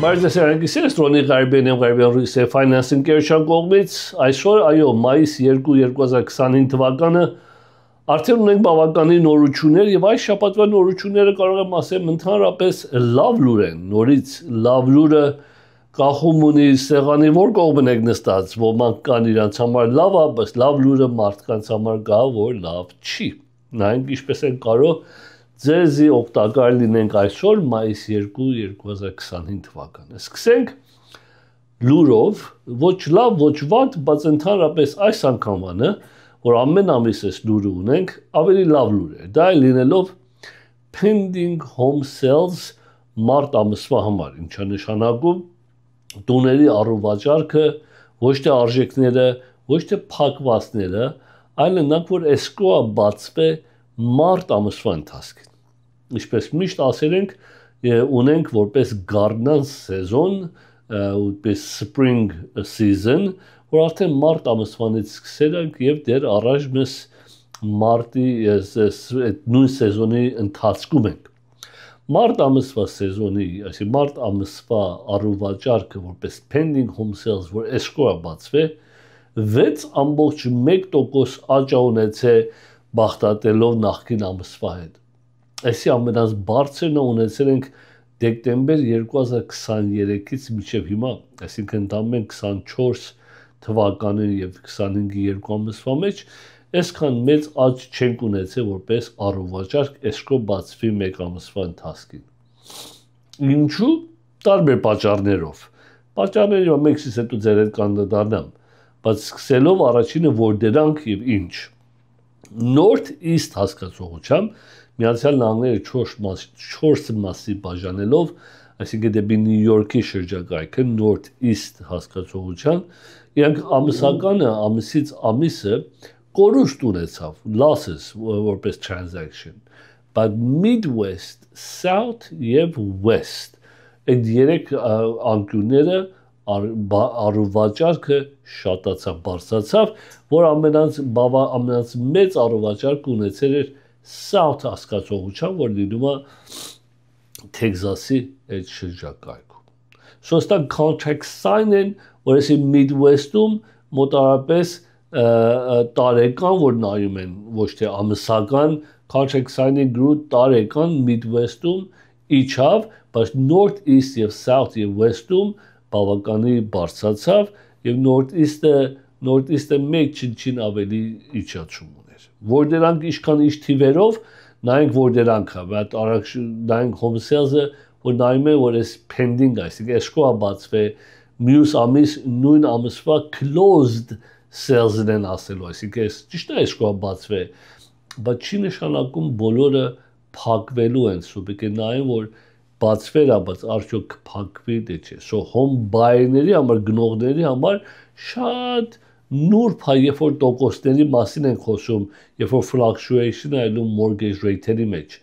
Մարտեսյանքի Սեստրոնի Ղարաբաղյան Ռուսիա ֆինանսինգ կերչան կողմից այսօր այո մայիս 2 2025 թվականը արդեն ունենք բավականին նորություններ եւ այս շաբաթվա նորությունները կարող եմ ասեմ ընդհանրապես լավ լուր են նորից լավ լուրը կախում ունի սեղանի որ կողմն եք նստած ոմանք կան իրանց համար լավ է բայց լավ լուրը մարդկանց համար գա որ լավ չի նայենք ինչպես են կարող ձեզի օգտակար լինենք այսօր մայիս 2 2025 թվականը սկսենք լուրով ոչ լավ ոչ վատ բայց ընդհանրապես այս անգամանը որ ամեն ամիս էս լուրը ունենք ավելի լավ լուր է դա լինելով pending home sales մարտ ամսվա համար ինչա նշանակում տուների առուվաճառքը ոչ թե արժեքները ոչ թե փակվածները այլ նրանք որ escrow-ը բացվե մարտ ամսվա ընթացքին Ինչպես միշտ ասել ենք, ունենք որպես գարնան սեզոն, որպես spring season, որ արդեն մարտ ամսվանից սկսել ենք եւ դեռ առաջ մեզ մարտի նույն սեզոնի ընթացքում ենք։ Մարտ ամսվա սեզոնի, այսինքն մարտ ամսվա առուվաճառքը որպես pending home sales, որ escrow-ը բացվե, 6.1% աճ ունեցե բախտատելով նախկին ամսվա հետ։ Այսի ամենից բարձրն ունեցել ենք դեկտեմբեր 2023-ից մինչև հիմա, այսինքն ընդամենը 24 թվականին եւ 25-ի երկու ամսվա մեջ, այսքան մեծ աճ չենք ունեցել որպես առուվաճառք escrow բացվի մեկ ամսվա ընթացքին։ Ինչու՞։ Տարբեր պատճառներով։ Պատճառների մեկից հետո ձեր հետ կանդադառնամ, բայց սկսելով առաջինը որ դրանք եւ ինչ։ North East հասկացողությամբ Միացյալ Նահանգները 4 մասի բաժանելով, այսինքն դեպի Նյու Յորքի շրջակայքը North East հասկացողությամբ, իրանք ամսականը ամսից ամիսը կորուստ ունեցավ, losses որպես transaction, but Midwest, South եւ West այդ երեք անկյունները առուվաճառքը շատացավ, բարձրացավ, որ ամենից մեծ առուվաճառք ունեցել էր South հասկացողությամբ, որ լինում է Թեքսասի այդ շրջակայքում։ Սոստան contract sign-ն, որ այսի Midwest-ում մոտարապես տարեկան, որ նայում են, ոչ թե ամսական, contract sign-ը գրու տարեկան Midwest-ում իջավ, բայց North East եւ South եւ West-ում բավականի բարձրացավ եւ North East-ը մեկ չնչին ավելի իջացում որ դրանք ինչքան ինչ թիվերով նայենք որ դրանք է բայց առաջ նայենք home sales-ը որ նայում են որ այս pending այսինքն escrow-ը բացվե մյուս ամիս նույն ամսվա closed sales-ն են ասելու այսինքն ճիշտ է escrow-ը բացվե բայց չի նշանակում բոլորը փակվելու են սու պետք է նայեն որ բացվելա բայց արդյոք փակվի դե չէ so home buyer-ների համար գնողների համար շատ նուրբ է, երբ որ տոկոսների մասին են խոսում, երբ որ fluctuation է այլում mortgage rate-երի մեջ։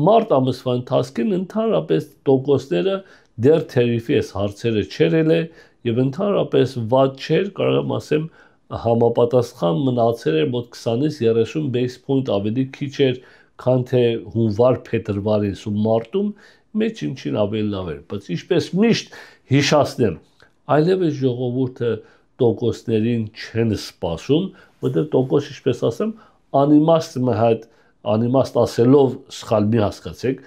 Մարտ ամսվա ընթացքին ընդհանրապես տոկոսները դեռ թերիֆի այս հարցերը չերել է եւ ընդհանրապես վատ չէր, կարող եմ ասեմ համապատասխան մնացել էր մոտ 20-ից 30 base point ավելի քիչ էր, քան թե հունվար փետրվարին ու մարտում մեջ ինչին ավելի լավ էր, բայց ինչպես միշտ հիշացնեմ, այլևս ժողովուրդը տոկոսներին չեն սպասում, որտեղ տոկոս ինչպես ասեմ, անիմաստ ասելով սխալ մի հասկացեք,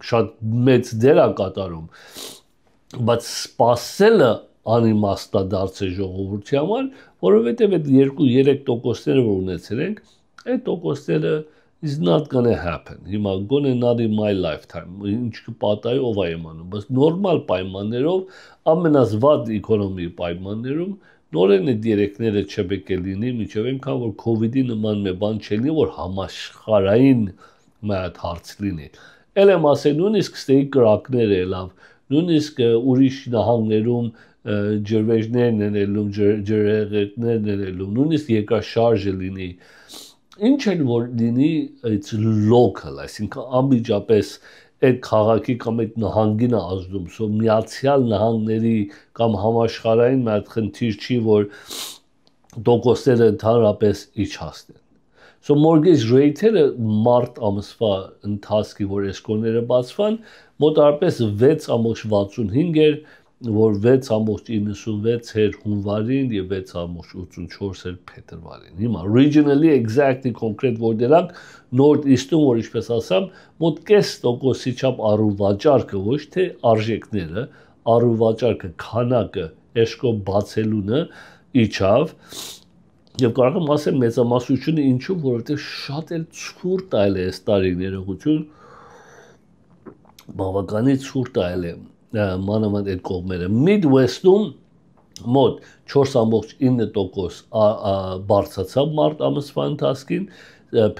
շատ մեծ դեր է կատարում, բայց սպասելը անիմաստ է դարձել ժողովրդի համար, որովհետև այդ 2-3 տոկոսները որ ունեցել ենք, այդ տոկոսները is not gonna happen, հիմա gonna not in my lifetime, ինչ կպատահի ով է իմանում, բայց նորմալ պայմաններով, ամենազվատ էկոնոմիայի պայմաններում, նորեն այդ երեքները չպետք է լինի, մինչև այնքան որ COVID-ի նման մի բան չլինի, որ համաշխարհային մի հատ հարց լինի։ Էլ եմ ասել, նույնիսկ ստեի կրակները լավ, նույնիսկ ուրիշ նահանգներում ջրվեժներն են ելնում, ջրհեղեղներն են ելնում, նույնիսկ երկրաշարժը լինի, ինչ էլ որ լինի it's local, այսինքն անմիջապես այդ քաղաքի կամ այդ նահանգին է ազդում, so Միացյալ Նահանգների կամ համաշխարհային մի հատ խնդիր չի, որ տոկոսները ընդհանրապես իջացնեն։ So mortgage rate-երը մարտ ամսվա ընթացքի, որ էսկորները բացվան, մոտարպես 6.65 էր, որ 6.96 էր հունվարին եւ 6.84 էր փետրվարին։ Հիմա regionally exactly concrete որ դրանք North-East-ում, որ ինչպես ասամ, մոտ 0.5%-ի չափ առուվաճառքը, ոչ թե արժեքները, առուվաճառքը, քանակը, էսկո բացելունը իջավ։ Եվ կարող եմ ասել մեծամասնությունը ինչու, որովհետև շատ էլ ցուրտ այլ է այս տարի ներողություն, բավականին ցուրտ այլ է մանավանդ այդ կողմերը։ Midwest-ում մոտ 4.9% բարձրացավ մարտ ամսվա ընթացքին,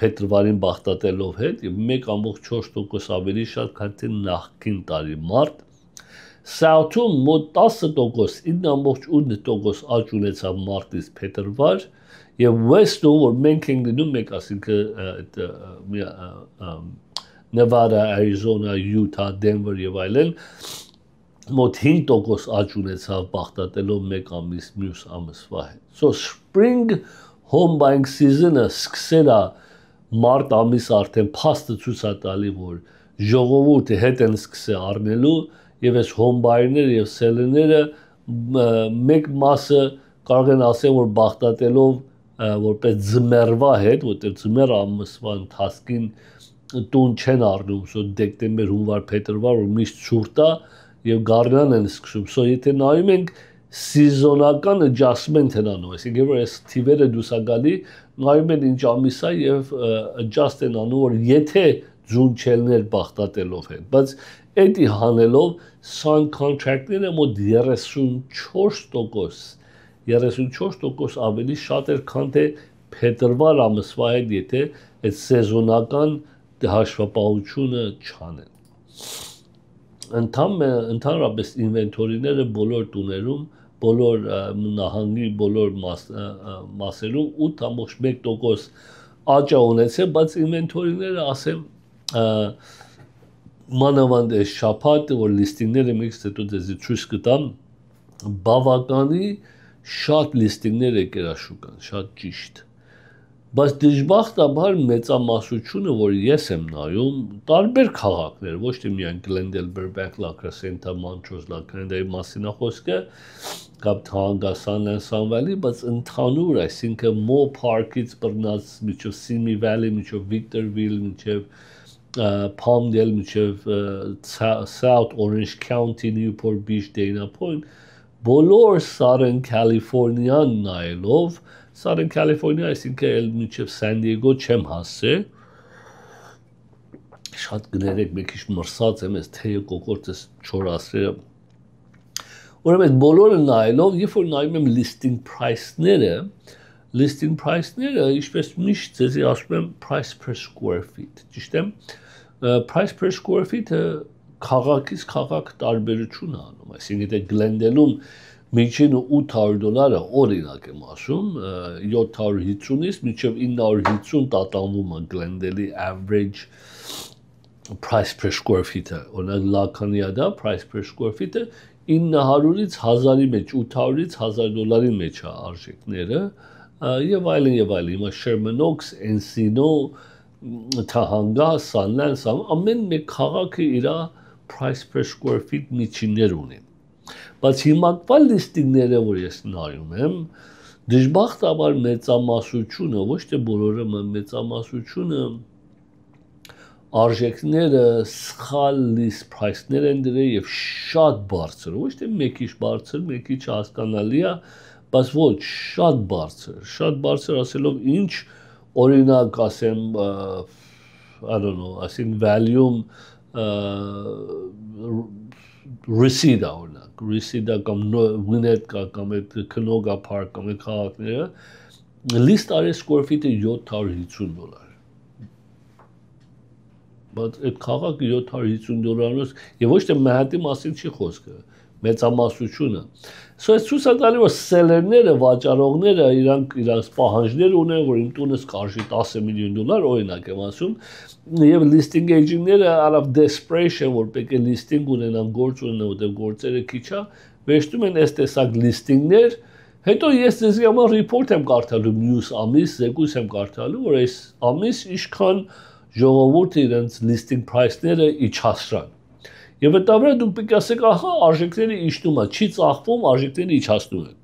փետրվարին բախտատելով հետ եւ 1.4% ավելի շատ, քան թե նախկին տարի մարտ։ South-ում մոտ 10%, 9.8% աճ ունեցավ մարտից փետրվար, եւ West-ում, որ մենք ենք դնում, մեկ ասինքն Nevada, Arizona, Utah, Denver եւ այլն, մոտ 5% աճ ունեցավ բախտատելով մեկ ամիս մյուս ամսվա հետ։ So spring home buying season-ը սկսել է մարտ ամիս արդեն փաստը ցույց է տալի, որ ժողովուրդը հետ են սկսել առնելու եւ այս home buyer-ները եւ seller-ները մեկ մասը կարող են ասել, որ բախտատելով որպես ձմեռվա հետ, որտեղ ձմեռ ամսվա ընթացքին տուն չեն առնում, so դեկտեմբեր, հունվար, փետրվար, որ միշտ ցուրտ է եւ գարնան են սկսում։ So եթե նայում ենք սեզոնական adjustment են անում, այսինքն որ այս թիվերը դուսագալի նայում են ինչ ամիս է եւ adjust են անում, որ եթե ձուն չելներ բախտատելով հետ, բայց էդի հանելով sign contract-ները մոտ 34% ավելի շատ էր, քան թե փետրվար ամսվա հետ, եթե այդ սեզոնական հաշվապահությունը չանեն։ Ընդհանրապես ինվենտորիները բոլոր տուներում, բոլոր նահանգի բոլոր մասերում 8.1% աճ ունեցել, բայց ինվենտորիները ասեմ մանավանդ այս շաբաթը, որ լիստինգները մեկ հետո դեզի ցույց կտամ, բավականի շատ լիստինգներ եկել աշուկան, շատ ճիշտ։ Բայց դժբախտաբար մեծամասնությունը, որ ես եմ նայում, տարբեր քաղաքներ, ոչ թե միայն Glendale, Burbank, La Crescenta, Montrose, La Crescenta-ի մասին է խոսքը, կամ Topanga, Sunland, Sun Valley, բայց ընդհանուր, այսինքն Moore Park-ից բռնած միջով Simi Valley, միջով Victorville, միջով Palmdale, միջով South Orange County, Newport Beach, Dana Point, բոլոր Southern California-ն նայելով, Southern California, այսինքն էլ միջև San Diego չեմ հասել, շատ գներեք, մեկ քիչ մրսած եմ, այս թեյը կոկորտս չորացրել։ Ուրեմն բոլորը նայելով, երբ որ նայում եմ listing price-ները, ինչպես միշտ ձեզի ասում եմ price per square feet, ճիշտ եմ, price per square feet-ը քաղաքից քաղաք տարբերություն անում, այսինքն եթե Glendale-ում միջինը $800 օրինակ եմ ասում, 750-ից մինչև 950 տատանվում է Glendale-ի average price per square feet-ը, օրինակ Lacaniada price per square feet-ը 900-ից 1000-ի մեջ, 800-ից $1000-ի մեջ է արժեքները, եւ այլն եւ այլն, հիմա Sherman Oaks, Encino, Topanga, Sunland, ամեն մեկ քաղաքը իր price per square feet միջիններ ունի։ Բայց հիմակվա լիստինգները, որ ես նայում եմ, դժբախտաբար մեծամասնությունը, ոչ թե բոլորը, մեծամասնությունը արժեքները սխալ list price-ներ են դրել եւ շատ բարձր, ոչ թե մի քիչ բարձր, մի քիչ հասկանալի է, բայց ոչ շատ բարձր ասելով ինչ օրինակ ասեմ, I don't know, ասին value Reseda օրինակ, Reseda կամ Winnetka կամ Canoga Park կամ քաղաքները list արի square feet-ը $750։ Բայց այդ քաղաքը $750-ից եւ ոչ թե մահատի մասին չի խոսքը, մեծամասնությունը։ So այս ցույց է տալի, որ սելերները, վաճառողները իրանք պահանջներ ունեն, որ իմ տունս կարժի $10 միլիոն, օրինակ եմ ասում, եւ listing agent-ները out of desperation, որ պետք է listing ունենան, գործ ունենան, որտեղ գործերը քիչ է, վերջնում են այս տեսակ listing-ներ, Հետո ես ձեզ համար report եմ կարդալու մյուս ամիս, զեկույց եմ կարդալու, որ այս ամիս ինչքան ժողովուրդը իրենց listing price-ները իջացրան։ Եվ այդ վրա դուք պետք է ասեք, ահա, արժեքները իջնում է, չի ծախվում, արժեքները իջացնում են։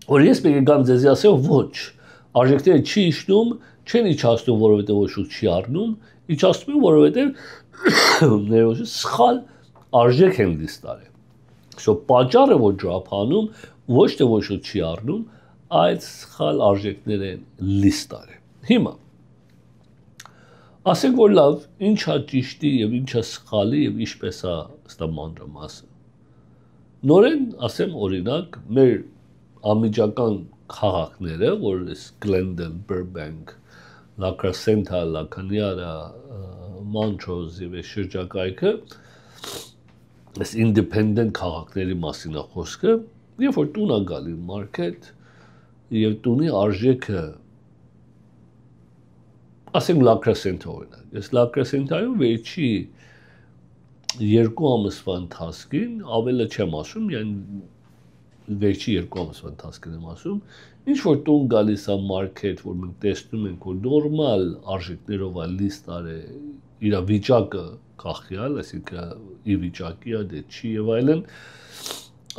Որ ես պետք է գամ ձեզ ասեմ, ոչ, արժեքները չի իջնում, չեն իջացնում, որովհետև ոչ ոք չի առնում, իջացնում են, որովհետև ներողություն, սխալ արժեք են list արել։ Շո պատճառը որ ջրափանում ոչ թե ոչ ոք չի առնում, այդ սխալ արժեքներ են list արել։ Հիմա ասենք որ լավ, ինչա ճիշտի եւ ինչա սխալի եւ ինչպես է ստա մանրամասը։ Նորեն ասեմ օրինակ մեր ամիջական քաղաքները, որ Glendale, Burbank, La Crescenta, La Cañada, Montrose եւ շրջակայքը այս independent քաղաքների մասին է խոսքը, երբ որ տուն է գալի market եւ տունի արժեքը ասենք La Crescenta օրինակ, ես La Crescenta-ում վերջի 2 ամսվա ընթացքին, ավելի չեմ ասում, միայն վերջի 2 ամսվա ընթացքին եմ ասում, ինչ որ տուն գալիս է market, որ մենք տեսնում ենք, որ նորմալ արժեքներով է list արել, իր վիճակը կախյալ, այսինքն ի վիճակի է, դե չի եւ այլն,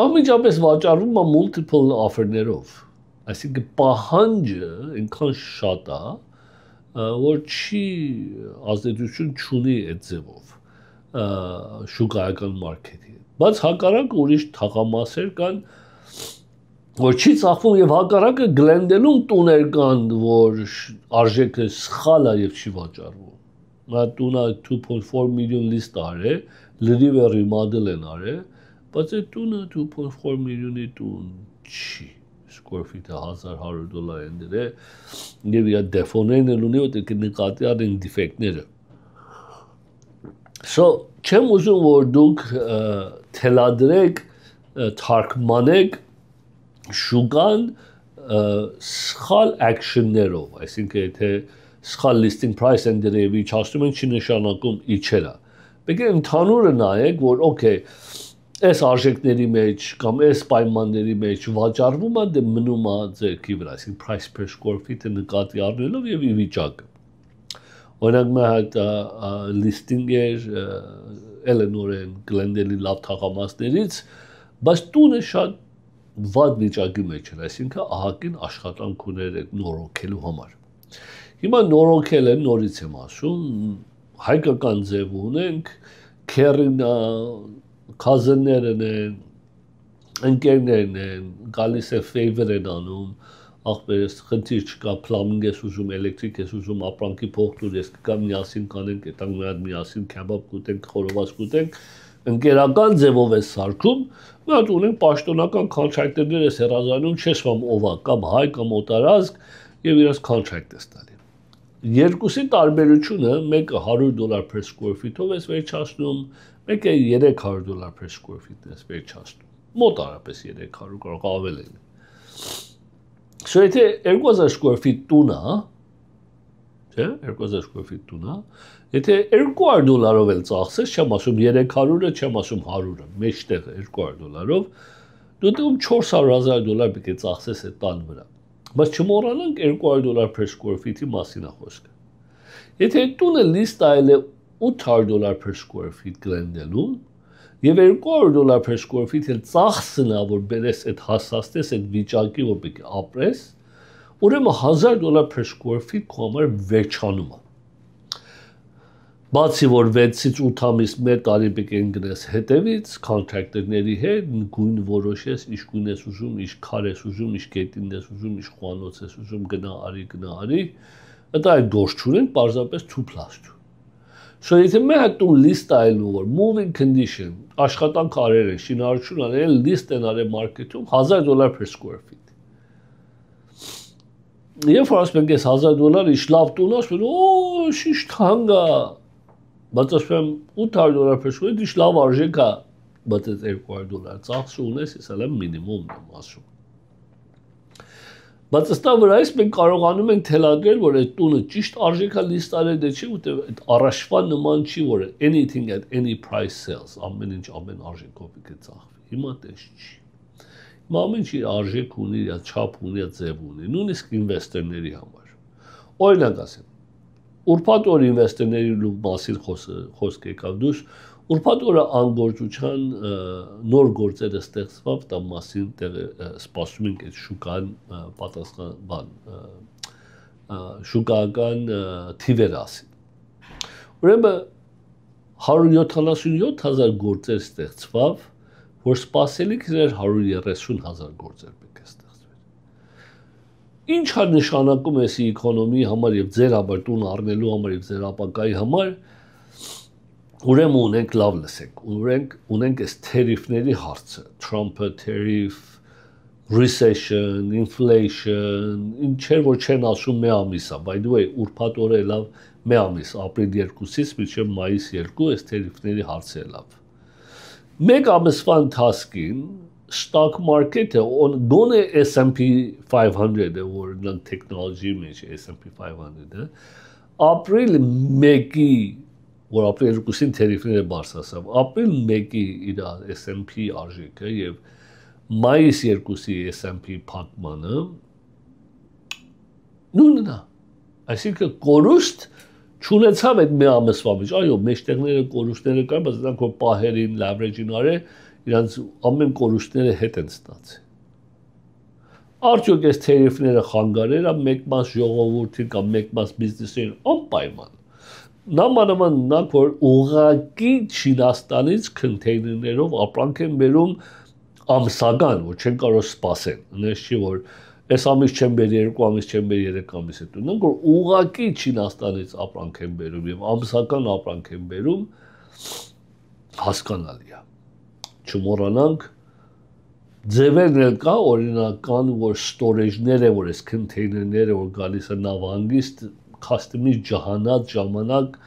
անմիջապես վաճառվում է multiple offer-ներով, այսինքն պահանջը այնքան շատ է, որ չի ազդեցություն չունի այդ ձևով շուկայական մարքեթի։ Բայց հակառակը ուրիշ թաղամասեր կան, որ չի ծախվում եւ հակառակը Glendale-ում տուներ կան, որ արժեքը սխալ է եւ չի վաճառվում։ Նա տունը 2.4 միլիոն list արել, լրիվ է remodel են արել, բայց այդ տունը 2.4 միլիոնի տուն չի։ Square feet-ը $1,100 են դրել եւ իր դեֆոներն են ունի, որ նկատի առնեն դիֆեկտները։ So, չեմ ուզում որ դուք թելադրեք, թարգմանեք շուկան սխալ action-ներով, այսինքն եթե սխալ listing price են դրել եւ իջացնում են, չի նշանակում իջելա։ Պետք է ընդհանուրը նայեք, որ okay, այս արժեքների մեջ կամ այս պայմանների մեջ վաճառվում է, դե մնում է ձերքի վրա, այսինքն price per square feet-ը նկատի առնելով եւ ի վիճակը։ Օրինակ մի հատ listing էր Eleanor-ն Glendale-ի լավ թաղամասներից, բայց տունը շատ վատ վիճակի մեջ էր, այսինքն ահագին աշխատանք ուներ նորոգելու համար։ Հիմա նորոգելը նորից եմ ասում, հայկական ձև ունենք, քերին cousin-ներն են, ընկերներն են, գալիս է favor են անում, ախպերս խնդիր չկա, plumbing ես ուզում, էլեկտրիկ ես ուզում, ապրանքի փող տուր, ես կգամ միասին կանենք, այդտեղ մի հատ միասին քեբաբ կուտենք, խորոված կուտենք, ընկերական ձևով ես սարքում, մի հատ ունենք պաշտոնական contractor-ներ ես հեռազանում, չես վամ ով է, կամ հայ, կամ օտարազգ, եւ իրաց contract ես տալի։ Երկուսի տարբերությունը մեկը $100 per square feet-ով ես վերջացնում, մեկը $300 per square feet ես վերջացնում։ Մոտ արապես 300 կարող ավել լինի։ So եթե 2000 square feet տուն է, չէ, 2000 square feet տուն է, եթե $200-ով էլ ծախսես, չեմ ասում 300-ը, չեմ ասում 100-ը, մեջտեղը $200-ով, դու դու $400,000 պետք է ծախսես այդ տան վրա։ Բայց չմոռանանք $200 per square feet-ի մասին է խոսքը։ Եթե այդ տունը list այլ է $800 per square feet Glendale-ում եւ $200 per square feet էլ ծախսն է, որ բերես այդ հասաստես այդ վիճակի, որ պետք է ապրես, ուրեմն $1,000 per square feet քո համար վերջանում է։ Բացի որ 6-ից 8 ամիս մեր տարի պետք է ընկնես հետևից, contractor-ների հետ, գույն որոշես, ինչ գույն ես ուզում, ինչ քար ես ուզում, ինչ կետին ես ուզում, ինչ խոհանոց ես ուզում, գնա արի, դա այդ գործ չունեն, պարզապես 2+2։ So եթե մի հատ տուն list այլու որ moving condition, աշխատանք արել են, շինարարություն արել են, list են արել մարքեթում $1,000 per square feet։ Երբ որ ասում ենք ես $1,000 ինչ լավ տուն ասում են, օ, ինչ թանկ է։ Բայց ասում եմ $800 per square feet ինչ լավ արժեք է, բայց այդ $200 ծախս ունես, ես էլ մինիմումն եմ ասում։ Բայց ըստա վրայից մենք կարողանում ենք թելադրել, որ այդ տունը ճիշտ արժեքա list արել դե չի, որտեղ այդ առաջվա նման չի, որ anything at any price sells, ամեն ինչ ամեն արժեքով պետք է ծախվի։ Հիմա տես չի։ Ամեն ինչ իր արժեք ունի, իր չափ ունի, իր ձև ունի, նույնիսկ ինվեստորների համար։ Օրինակ ասեմ, ուրբաթ օր ինվեստորների մասին խոսք եկավ դուրս, ուրբաթ օրը անգործության նոր գործերը ստեղծված, դա մասին սպասում ենք այդ շուկան պատասխան շուկական թիվեր ասին։ Ուրեմն 177,000 գործեր ստեղծված, որ սպասելիք էր 130,000 գործեր պետք է ստեղծվեր։ Ինչ է նշանակում էսի էկոնոմիի համար եւ ձեր համար տուն առնելու համար եւ ձեր ապակայի համար, ուրեմն ունենք լավ լսեք, ունենք այս թերիֆների հարցը, Trump-ը թերիֆ, recession, inflation, ինչեր որ չեն ասում մի ամիս է, by the way, ուրբաթ օրը լավ մի ամիս, ապրիլ 2-ից մինչև մայիս 2 այս թերիֆների հարցը լավ։ Մեկ ամսվա ընթացքին stock market-ը գոնե S&P 500-ը, որ նրանք տեխնոլոգիի մեջ S&P 500-ը, ապրիլ 1-ի, որ ապրիլ 2-ին թերիֆները բարձրացավ, ապրիլ 1-ի իր S&P արժեքը եւ մայիս 2-ի S&P փակմանը նույնն է, այսինքն կորուստ չունեցավ այդ մի ամսվա մեջ, այո, մեջտեղները կորուստները կան, բայց նրանք որ պահերին, լավրեջին արել, իրանց ամեն կորուստները հետ են ստացել։ Արդյոք այս թերիֆները խանգարել է մեկ մաս ժողովրդին կամ մեկ մաս բիզնեսին անպայման։ Նամանավան նրանք որ ուղղակի Չինաստանից քոնթեյներներով ապրանք են բերում ամսական, որ չեն կարող սպասել, նես չի որ այս ամիս չեն բերի 2 ամիս չեն բերի 3 ամիս հետո նրանք որ ուղղակի Չինաստանից ապրանք են բերում եւ ամսական ապրանք են բերում հասկանալի է չմոռանանք ձևերն էլ կա օրինական որ ստորեջները որ այս քոնթեյներները որ գալիս է նավահանգիստ customer-ից ջահանած ժամանակ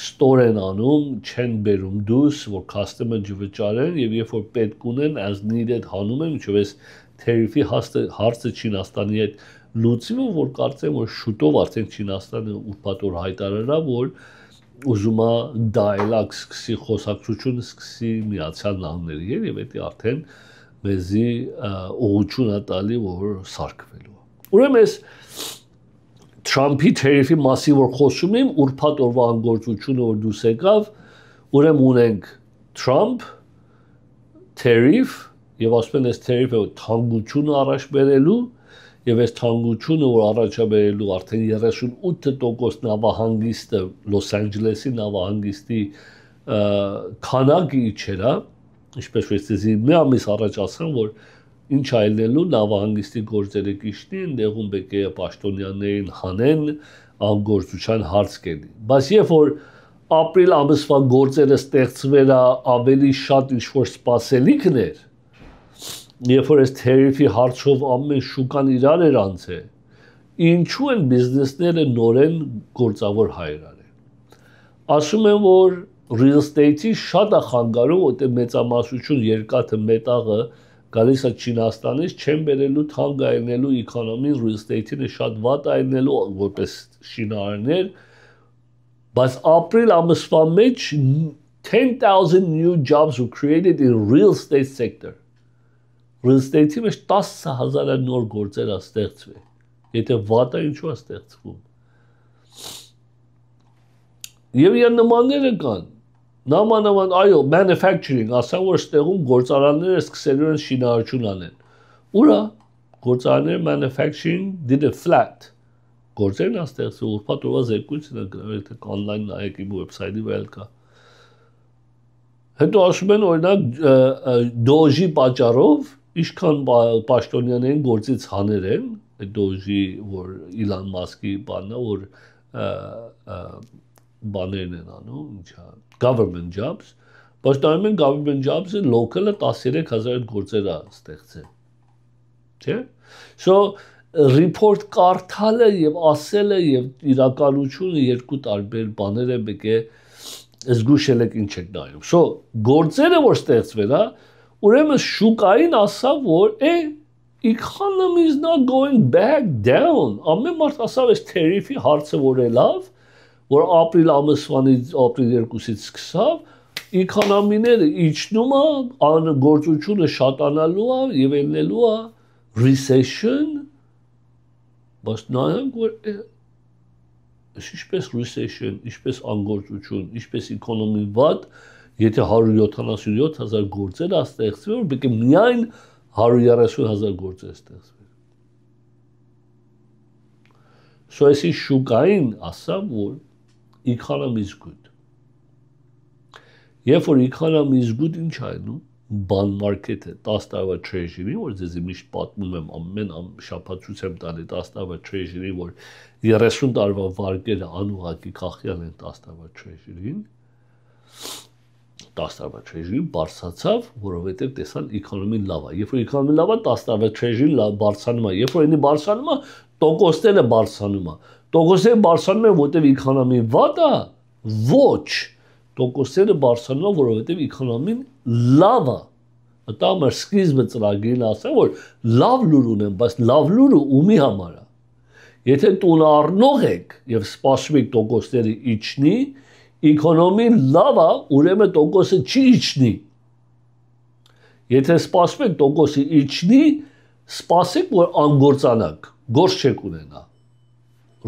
ստոր են անում չեն բերում դուրս որ customer-ը վճարեն եւ երբ որ պետք ունեն as needed հանում են ինչով էս թերիֆի հարցը Չինաստանի հետ լուծվում որ կարծեմ որ շուտով արդեն Չինաստանը ուրբաթ օր հայտարարա որ ուզում է dialogue սկսի խոսակցություն սկսի Միացյալ Նահանգների հետ եւ դա արդեն մեզի ուղղություն է տալի որ սարքվելու ուրեմն այս Trump-ի թերիֆի մասի որ խոսում եմ ուրբաթ օրվա անգործությունը որ դուրս եկավ ուրեմն ունենք Trump թերիֆ եւ ասում են այս թերիֆը թանկությունը առաջ բերելու եւ այս թանկությունը որ առաջա բերելու արդեն 38% նավահանգիստը Լոս Անջելեսի նավահանգիստի քանակի իջերա ինչպես որ մի ամիս առաջ ասան որ ինչ այլնելու նավահանգիստի գործերը կիշնի ընդեղում պետք է պաշտոնյաներին հանեն անգործության հարց կենի բայց երբ որ ապրիլ ամսվա գործերը ստեղծվելա ավելի շատ ինչ որ սպասելիքներ երբ որ այս թերիֆի հարցով ամեն շուկան իրար էր անցել, ինչու են բիզնեսները նորեն գործավոր հայր արել։ Ասում են, որ real estate-ի շատ է խանգարում, որտեղ մեծամասնություն երկաթը մետաղը գալիս է Չինաստանից, չեն բերելու թանկ այլնելու էկոնոմին, real estate-ին շատ վատ այլնելու որպես շինարարներ, բայց ապրիլ ամսվա մեջ 10,000 new jobs were created in real estate sector. Real estate-ի մեջ 10,000 նոր գործեր է ստեղծվել։ Եթե վատը ինչու է ստեղծվում։ Եվ իր նմանները կան։ Նամանավան, այո, manufacturing, ասան որ ստեղում գործարանները սկսելու են շինարարություն անեն։ Ուրա գործարանները manufacturing did a flat։ Գործերն է ստեղծվում ուրբաթ օրվա զեկույցն է գրել, թե online նայեք իմ website-ի վրա կա։ Հետո ասում են օրինակ դոժի պատճառով Իշքան պաշտոնյաներին գործից հաներ են, այդ դոժի, որ Իլան Մասկի բանն է, որ բաներն են անում, ինչա, government jobs, բայց նայում են government jobs-ը local-ը 13,000 գործեր է ստեղծել, չէ՞։ So, report կարդալը եւ ասելը եւ իրականությունը երկու տարբեր բաներ են, պետք է զգուշել եք ինչ եք նայում։ So, գործերը որ ստեղծվել է Ուրեմն շուկային ասավ որ economy is not going back down ամեն մարդ ասավ այս թերիֆի հարցը որ է լավ որ ապրիլ ամսվանից ապրիլ 2-ից սկսավ Էկոնոմիները իջնում է, անգործությունը շատանալու է եւ ելնելու է recession, բայց նայենք որ ինչպես recession, ինչպես անգործություն, ինչպես էկոնոմի վատ, եթե 177,000 գործեր է ստեղծվել, որ պետք է միայն 130,000 գործեր ստեղծվել։ So այսի շուկային ասամ, որ economy is good։ Երբ որ economy is good, ինչ այնում, բան մարքեթը 10 տարվա treasury, որ ձեզի միշտ պատմում եմ ամեն շաբաթ եմ տալի 10 տարվա treasury, որ 30 տարվա վարկերը անուղակի կախյալ են 10 տարվա treasury-ին, 10 տարվա treasury բարձրացավ, որովհետև տեսան economy լավ է։ Երբ որ economy լավ է, 10 տարվա treasury բարձրանում է։ Երբ որ ինի բարձրանում է, տոկոսները բարձրանում է։ Տոկոսները բարձրանում են, որովհետև economy վատ է, ոչ։ Տոկոսները բարձրանում է, որովհետև economy-ն լավ է։ Դա մեր սկիզբը ծրագիրն ասեմ, որ լավ լուր ունեմ, բայց լավ լուրը ումի համար է։ Եթե տուն առնող եք եւ սպասում եք տոկոսները իջնի, էկոնոմին լավ է, ուրեմն տոկոսը չի իջնի։ Եթե սպասում եք տոկոսը իջնի, սպասեք, որ անգործանաք, գործ չեք ունենա։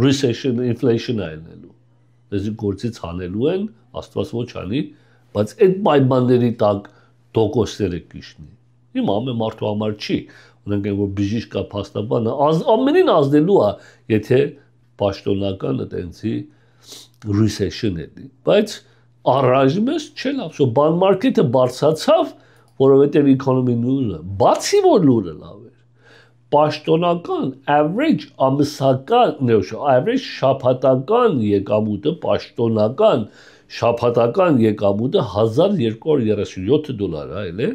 Recession, inflation այլնելու։ Դες գործից հանելու են, Աստված ոչ անի, բայց այդ պայմանների տակ տոկոսները կիջնի։ Հիմա ամեն մարդու համար չի, ունենք որ բժիշկա փաստաբանը ամենին ազդելու է, եթե պաշտոնական այդենցի recession էլի, բայց առայժմես չէ լավ, շո բան մարքեթը բարձրացավ, որովհետև էկոնոմին լուրը, բացի որ լուրը լավ էր, պաշտոնական average ամսական, average շաբաթական եկամուտը, պաշտոնական շաբաթական եկամուտը $1237 այլ է,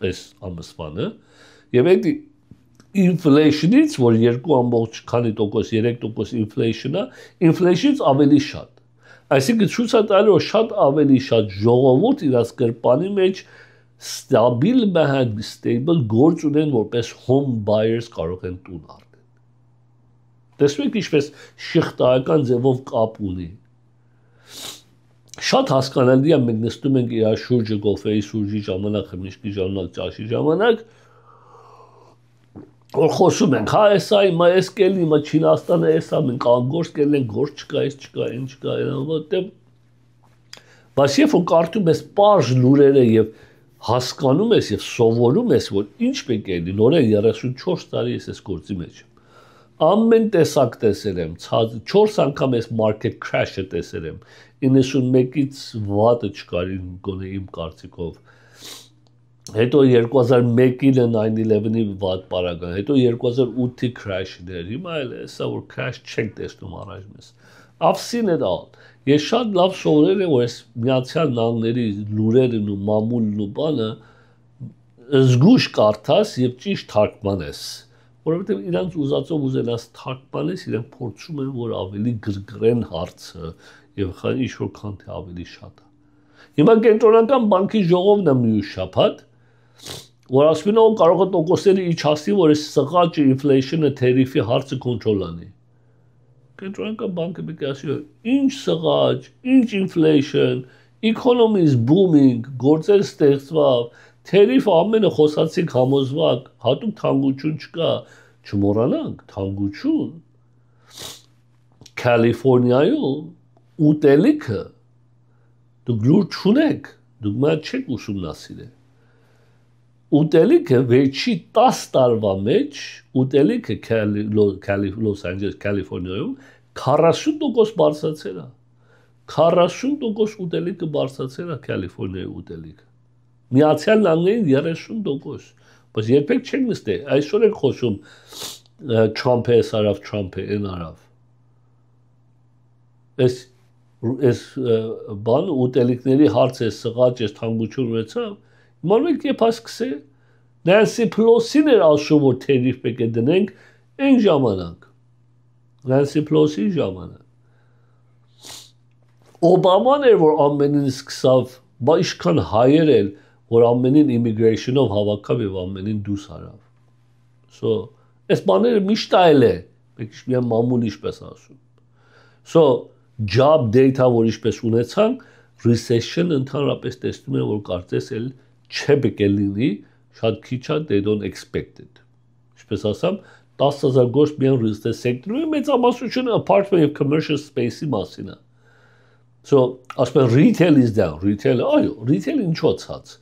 այս ամսվանը, եւ այդ inflation-ից, որ 2.3% inflation է, inflation-ից ավելի շատ։ Այսինքն ցույց է տալու, որ շատ ավելի շատ ժողովուրդ իրաց կրպանի մեջ stable գործ ունեն, որպես home buyers կարող են տուն առնել։ Տեսնում եք ինչպես շղթայական ձևով կապ ունի։ Շատ հասկանալի է, մենք նստում ենք իր շուրջը կոֆեի շուրջի ժամանակ, խմիչքի ժամանակ, ճաշի ժամանակ, որ խոսում ենք, հա, էսա հիմա էս կելնի, հիմա Չինաստանը էսա, մենք անգործ կելնենք, գործ չկա, էս չկա, ինչ չկա, որտեղ բայց երբ որ կարդում ես պարզ լուրերը եւ հասկանում ես եւ սովորում ես, որ ինչ պետք է լինի, նորեն 34 տարի ես այս գործի մեջ եմ։ Ամեն տեսակ տեսել եմ, 4 անգամ ես market crash-ը տեսել եմ, 91-ից վատը չկար գոնե իմ կարծիքով։ Հետո 2001-ին 9/11-ի վատ պարագան, հետո 2008-ի crash-ներ, հիմա էլ հեսա որ crash չենք տեսնում առայժմ։ I've seen it all։ Ես շատ լավ սովորել եմ, որ այս Միացյալ Նահանգների լուրերն ու մամուլն ու բանը զգուշ կարդաս եւ ճիշտ թարգմանես։ Որովհետև իրանց ուզածով ուզելած թարգմանես, իրենք փորձում են, որ ավելի գրգռեն հարցը եւ խան ինչ որքան թե ավելի շատ է։ Հիմա կենտրոնական բանկի ժողովն է մի շաբաթ, որ ասում են, կարող է տոկոսները իջացնի, որ այս սղաճը ինֆլեյշնը թերիֆի հարցը կոնտրոլ անի։ Կենտրոնական բանկը պետք է ասի, ինչ սղաճ, ինչ ինֆլեյշն, economy is booming, գործեր ստեղծվավ, թերիֆ ամենը խոսացիք համոզվակ, հատուկ թանկություն չկա, չմոռանանք, թանկություն Կալիֆոռնիայում ուտելիքը դուք լուր չունեք, դուք մատ չեք ուսումնասիրել։ Ուտելիքը վերջի 10 տարվա մեջ ուտելիքը Լոս Անջելես Կալիֆոռնիայում 40% բարձրացել է։ 40% ուտելիքը բարձրացել է Կալիֆոռնիայի ուտելիքը։ Միացյալ Նահանգներին 30%, բայց երբեք չենք նստել, այսօր ենք խոսում Թրամփը էս արավ, Թրամփը այն արավ։ Այս բան ուտելիքների հարցը սղաճ էս թանկություն ունեցավ, հիմա մենք երբ հասկսե Նենսի Փելոսին էր ասում, որ թերիֆ պետք է դնենք այն ժամանակ։ Նենսի Փելոսի ժամանակ։ Օբաման էր, որ ամենին սկսավ, բա ինչքան հայեր էլ, որ ամենին immigration-ով հավաքավ եւ ամենին դուրս արավ։ So, այս բաները միշտ այլ է, մենք միայն մամուլ ինչպես ասում։ So, job data, որ ինչպես ունեցանք, recession ընդհանրապես տեսնում են, որ կարծես էլ չէ եկել լինի, շատ քիչ է, they don't expect it։ Ինչպես ասամ, 10,000 գործ միայն real estate sector-ում մեծամասնությունը apartment եւ commercial space-ի մասին է։ So, ասում են retail is down, retail, այո, retail ինչո՞ց ցած։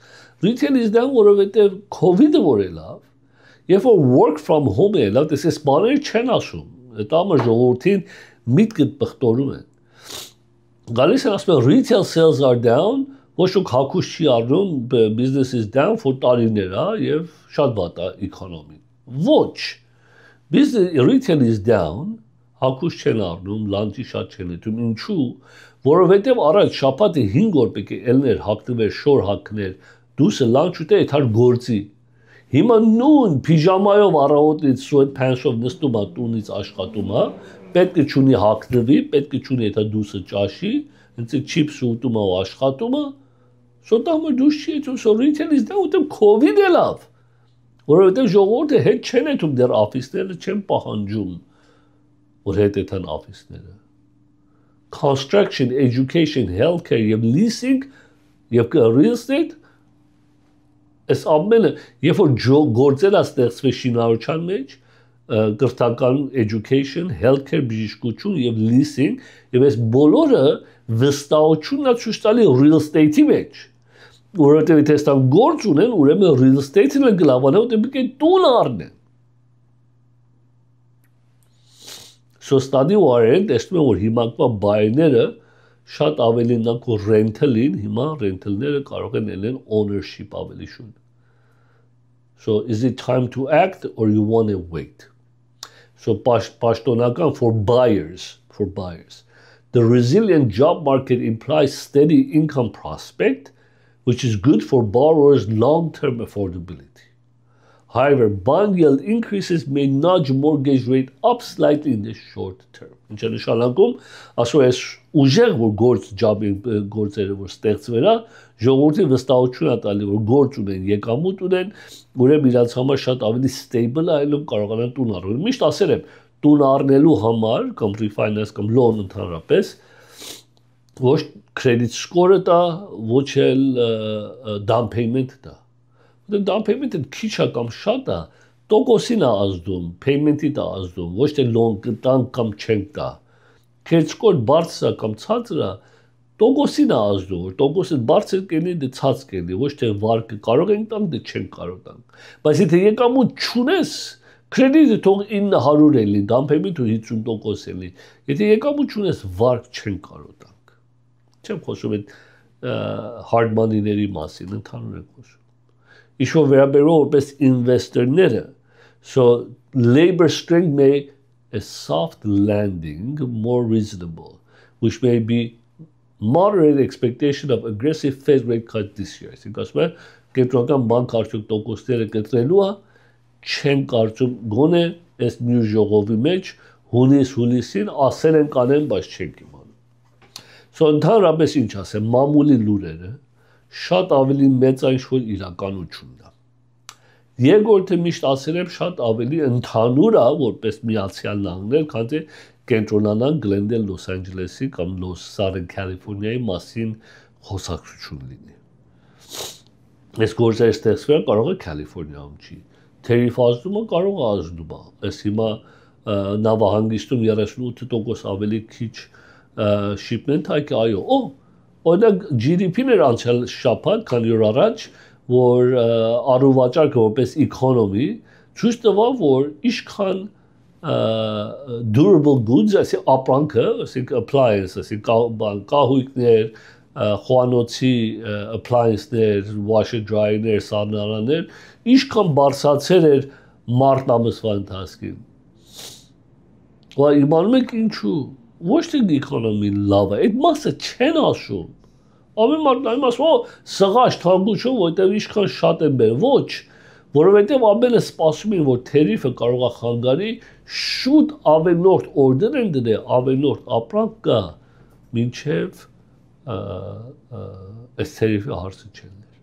Retail is down, որովհետեւ COVID-ը որ է լավ, երբ որ work from home է լավ, դες բաներ չեն ասում։ Դա ամը ժողովրդին միտքը բխտորում են։ Գալիս են ասում են retail sales are down, ոչ ոք հակուս չի առնում, business is down for տարիներ, հա, եւ շատ վատ է էկոնոմին։ Ոչ։ Business retail is down, հակուս չեն առնում, լանջի շատ չեն դնում, ինչու՞, որովհետեւ առաջ շաբաթը 5 օր պետք է ելներ, հագնվեր, շոր հագներ, դուսը լանջ ուտե այդ հար գործի։ Հիմա նույն պիժամայով առավոտից sweatpants-ով նստում է տունից աշխատում, հա, պետք է չունի հագնվի, պետք է չունի այդ դուսը ճաշի, հենց չիփս ուտում է ու աշխատում է, սոտամը դուս չի էտում, so retail is down, ուտեմ COVID է լավ, որովհետեւ ժողովուրդը հետ չեն էտում դեռ office-ները չեն պահանջում, որ հետ էտան office-ները։ Construction, education, healthcare եւ leasing եւ real estate Այս ամենը, երբ որ գործերը ստեղծվի շինարարության մեջ, կրթական education, healthcare բժշկություն եւ leasing, եւ այս բոլորը վստահությունն է ցույց տալի real estate-ի մեջ, որովհետեւ եթե ստան գործ ունեն, ուրեմն real estate-ն է գլավանա, ու դեպի տուն առնեն։ So study warrant, տեսնում եմ, որ հիմա բայները շատ ավելի նույնք rental-ին, հիմա rental-ները կարող են ելեն ownership ավելի շուտ։ So is it time to act or you want to wait? So պաշտոնական for buyers. The resilient job market implies steady income prospect, which is good for borrowers' long-term affordability. However, bond yield increases may nudge mortgage rate up slightly in the short term. Ինչ է նշանակում, ասում ես ուժեղ որ գործերը որ ստեղծվել է, ժողովրդի վստահություն է տալի որ գործ ունեն, եկամուտ ունեն, ուրեմն իրաց համար շատ ավելի stable է այլում կարողանան տուն առնել։ Միշտ ասել եմ, տուն առնելու համար կամ refinance կամ loan ընդհանրապես ոչ credit score-ը տա, ոչ էլ down payment-ը տա։ Down payment-ը քիչ է կամ շատ է, տոկոսին է ազդում, payment-ի տա ազդում, ոչ թե loan կտան կամ չեն տա։ Credit score բարձր է կամ ցածր է, տոկոսին է ազդում, որ տոկոսը բարձր կենի, դե ցած կենի, ոչ թե վարկը կարող են տան, դե չեն կարող տան։ Բայց եթե եկամուտ չունես, credit-ը թող 900 էլի, down payment-ը 50% էլի։ Եթե եկամուտ չունես, վարկ չեն կարող տանք։ Չեմ խոսում այդ hard money-ների մասին, ընդհանուր եմ խոսում։ Ինչ-որ վերաբերող որպես investor-ները, so labor strength may a soft landing more reasonable, which may be moderate expectation of aggressive Fed rate cut this year. Այսինքն ասում եմ, կենտրոնական բանկ արդյոք տոկոսները կտրելու է, չեն կարծում գոնե այս մյուս ժողովի մեջ հունիսին ասել են կանեն, բայց չենք իմանում։ So ընդհանրապես ինչ ասեմ, մամուլի լուրերը շատ ավելի մեծ այն ինչ-որ իրականությունն է։ Երկրորդը միշտ ասել եմ շատ ավելի ընդհանուր է, որպես Միացյալ Նահանգներ, քան թե կենտրոնանան Գլենդել Լոս Անջելեսի կամ Southern California-ի մասին խոսակցություն լինի։ Այս գործերը ստեղծվել կարող է Կալիֆոռնիայում չի։ Թերիֆ ազդումը կարող է ազդում է։ Այս հիմա նավահանգիստում 38% ավելի քիչ shipment հայք այո։ Օրինակ GDP-ն էր անցյալ շաբաթ, քանի օր առաջ, որ առուվաճառքը որպես economy ցույց տվավ, որ ինչքան durable goods, այսի ապրանքը, այսի appliance, այսի կահույքներ, խոհանոցի appliance-ներ, washer dryer-ներ, սառնարաններ, ինչքան բարձրացել էր մարտ ամսվա ընթացքում։ Ու իմանում եք ինչու։ Ոչ թե economy լավ է, այդ մասը չեն ասում։ Ամեն մարդն ասում, սղաչ թանկություն, որտեղ ինչքան շատ են բեր, ոչ, որովհետև ամենը սպասում են, որ թերիֆը կարող է խանգարի, շուտ ավելորդ օրդեր են դրել, ավելորդ ապրանք կա, մինչև այս թերիֆի հարցը չելներ։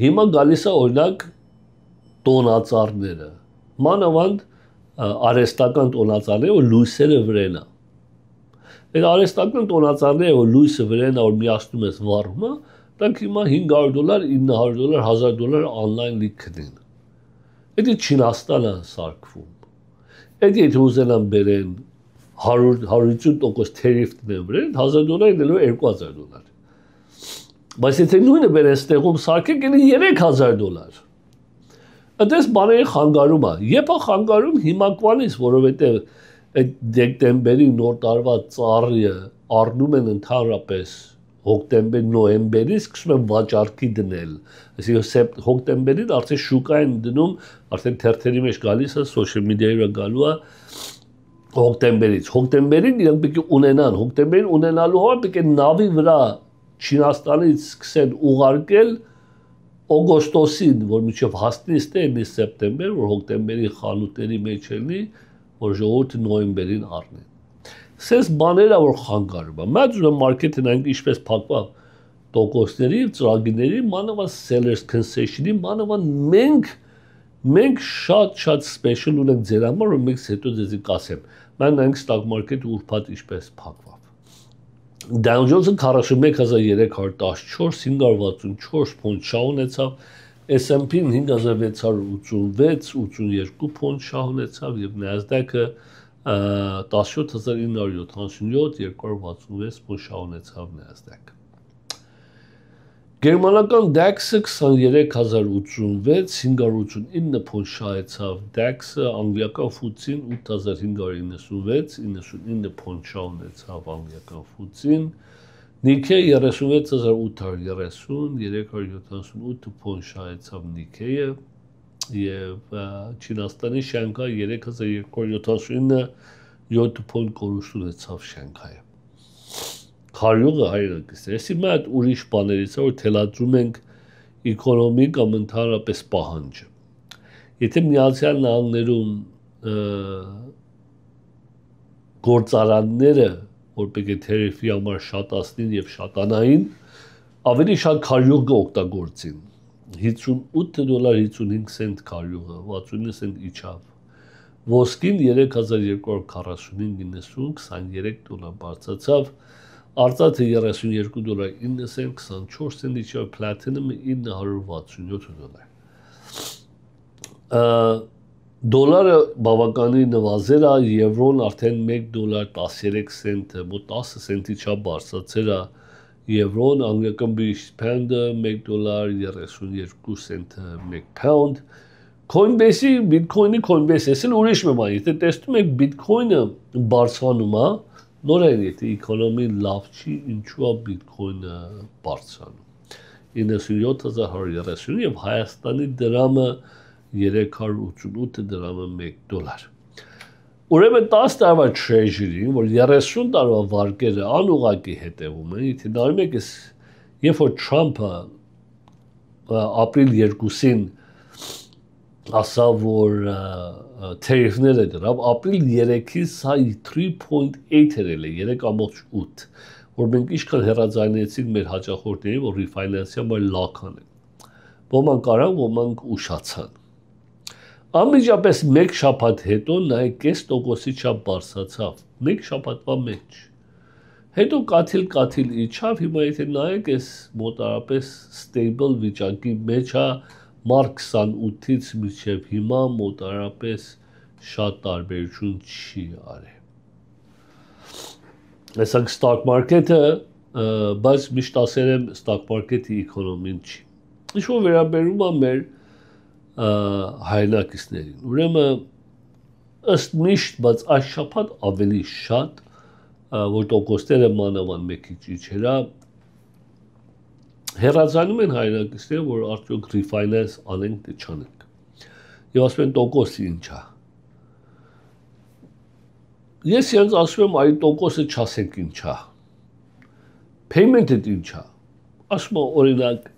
Հիմա գալիս է օրինակ տոնածառները, մանավանդ արհեստական տոնածառները, որ լույսերը վրեն է։ Այդ արհեստական տոնածառները, որ լույսը վրան որ միացնում ես վառումը, դրանք հիմա $500, $900, $1000 on-line լիք կդին։ Դա Չինաստանը սարքվում։ Այդ եթե ուզենան բերեն 150% թերիֆ դնեն վրան, $1000 դելու $2000։ Բայց եթե նույնը բերեն ստեղում սարքեն, կլինի $3000։ Այդպես բաների խանգարում է։ Երբ է խանգարում հիմակվանից, որովհետև այդ դեկտեմբերի նոր տարվա ծառը առնում են ընդհանրապես հոկտեմբեր, նոյեմբերից սկսում են վաճառքի դնել։ Այսինքն հոկտեմբերին արդեն շուկա են դնում, արդեն թերթերի մեջ գալիս է, սոցիալ մեդիայի վրա գալու է հոկտեմբերից։ Հոկտեմբերին իրենք պետք է ունենան, հոկտեմբերին ունենալու համար պետք է նավի վրա Չինաստանից սկսեն ուղարկել օգոստոսին, որ մինչև հասնի ստեղնի սեպտեմբեր, որ հոկտեմբերի խանութների մեջ լինի, որ ժողովուրդը նոյեմբերին առնեն։ Սենց բաները որ խանգարում է։ Մենք ուզում մարքեթինգ այնք ինչպես փակվավ տոկոսների, ծրագիրների, մանավանդ sellers concession-ի, մանավանդ մենք շատ special ունենք ձեր համար, որ մենք հետո ձեզի կասեմ։ Մենք նայենք stock market-ը ուրբաթ ինչպես փակվավ։ Dow Jones-ը 41314, 564 փունտ շահ ունեցավ, S&P-ն 5686, 82 փունտ շահ ունեցավ եւ Nasdaq-ը 17977, 266 փունտ շահ ունեցավ Nasdaq-ը։ Գերմանական DAX-ը 23086, 589 փունտ շահեցավ DAX-ը, անգլիական FTSE-ն 8596, 99 փունտ շահ ունեցավ անգլիական FTSE-ն, Nikkei 36830, 378 փունտ շահեցավ Nikkei-ը եւ Չինաստանի Շանհայ 3279, 7 փունտ կորուստ ունեցավ Շանհայը։ Քարյուղը հայրենիքս է։ Այսի մատ ուրիշ բաներից է, որ թելադրում ենք էկոնոմիկ կամ ընդհանրապես պահանջը։ Եթե Միացյալ Նահանգներում գործարանները, որ պետք է թերիֆի համար շատացնին եւ շատանային, ավելի շատ քարյուղ կօգտագործին։ $58 55 سنت քարյուղը, 69 سنت իջավ։ Ոսկին 3245.90, $23 բարձրացավ։ Արծաթը $32 9 سنت, 24 سنت իջավ, պլատինումը $967։ Դոլարը բավականին նվազել է, եվրոն արդեն $1.13 سنت, մոտ 10 سنت իջավ բարձրացել է եվրոն, անգլիական British Pound-ը $1.32 سنت 1 pound։ Coinbase-ի, Coinbase-ը, այսինքն ուրիշ մի բան, եթե տեսնում եք Bitcoin-ը բարձրանում է, նորեն եթե էկոնոմին լավ չի, ինչու է Bitcoin-ը բարձրանում։ 97130 եւ Հայաստանի դրամը 388 դրամը $1։ Ուրեմն 10 տարվա treasury-ին, որ 30 տարվա վարկերը անուղղակի հետևում են, եթե նայում եք, երբ որ Թրամփը ապրիլ 2-ին ասավ, որ թերիֆները դրավ, ապրիլ 3-ին սա 3.8 էր, 3.8, որ մենք ինչքան հեռաձայնեցինք մեր հաճախորդներին, որ refinance-ի համար լաք անեն։ Ոմանք կարան, ոմանք ուշացան։ Անմիջապես մեկ շաբաթ հետո նայեք կես տոկոսի չափ բարձրացավ, մեկ շաբաթվա մեջ։ Հետո կաթիլ իջավ, հիմա եթե նայեք, այս մոտարապես stable վիճակի մեջ է, մարտ 28-ից մինչև հիմա մոտարապես շատ տարբերություն չի արել։ Այսինքն stock market-ը, բայց միշտ ասել եմ stock market-ի էկոնոմին չի։ Ինչ որ վերաբերում է մեր հայրենակիցներին։ Ուրեմն ըստ միշտ, բայց այս շաբաթ ավելի շատ, որ տոկոսները մանավանդ մեկի իջելա, հեռացանում են հայրենակիցները, որ արդյոք refinance անենք թե չանենք։ Եվ ասում են տոկոսը ինչ է։ Ես ինձ ասում եմ այդ տոկոսը չասենք ինչ է։ Payment-ը ինչ է։ Ասում եմ օրինակ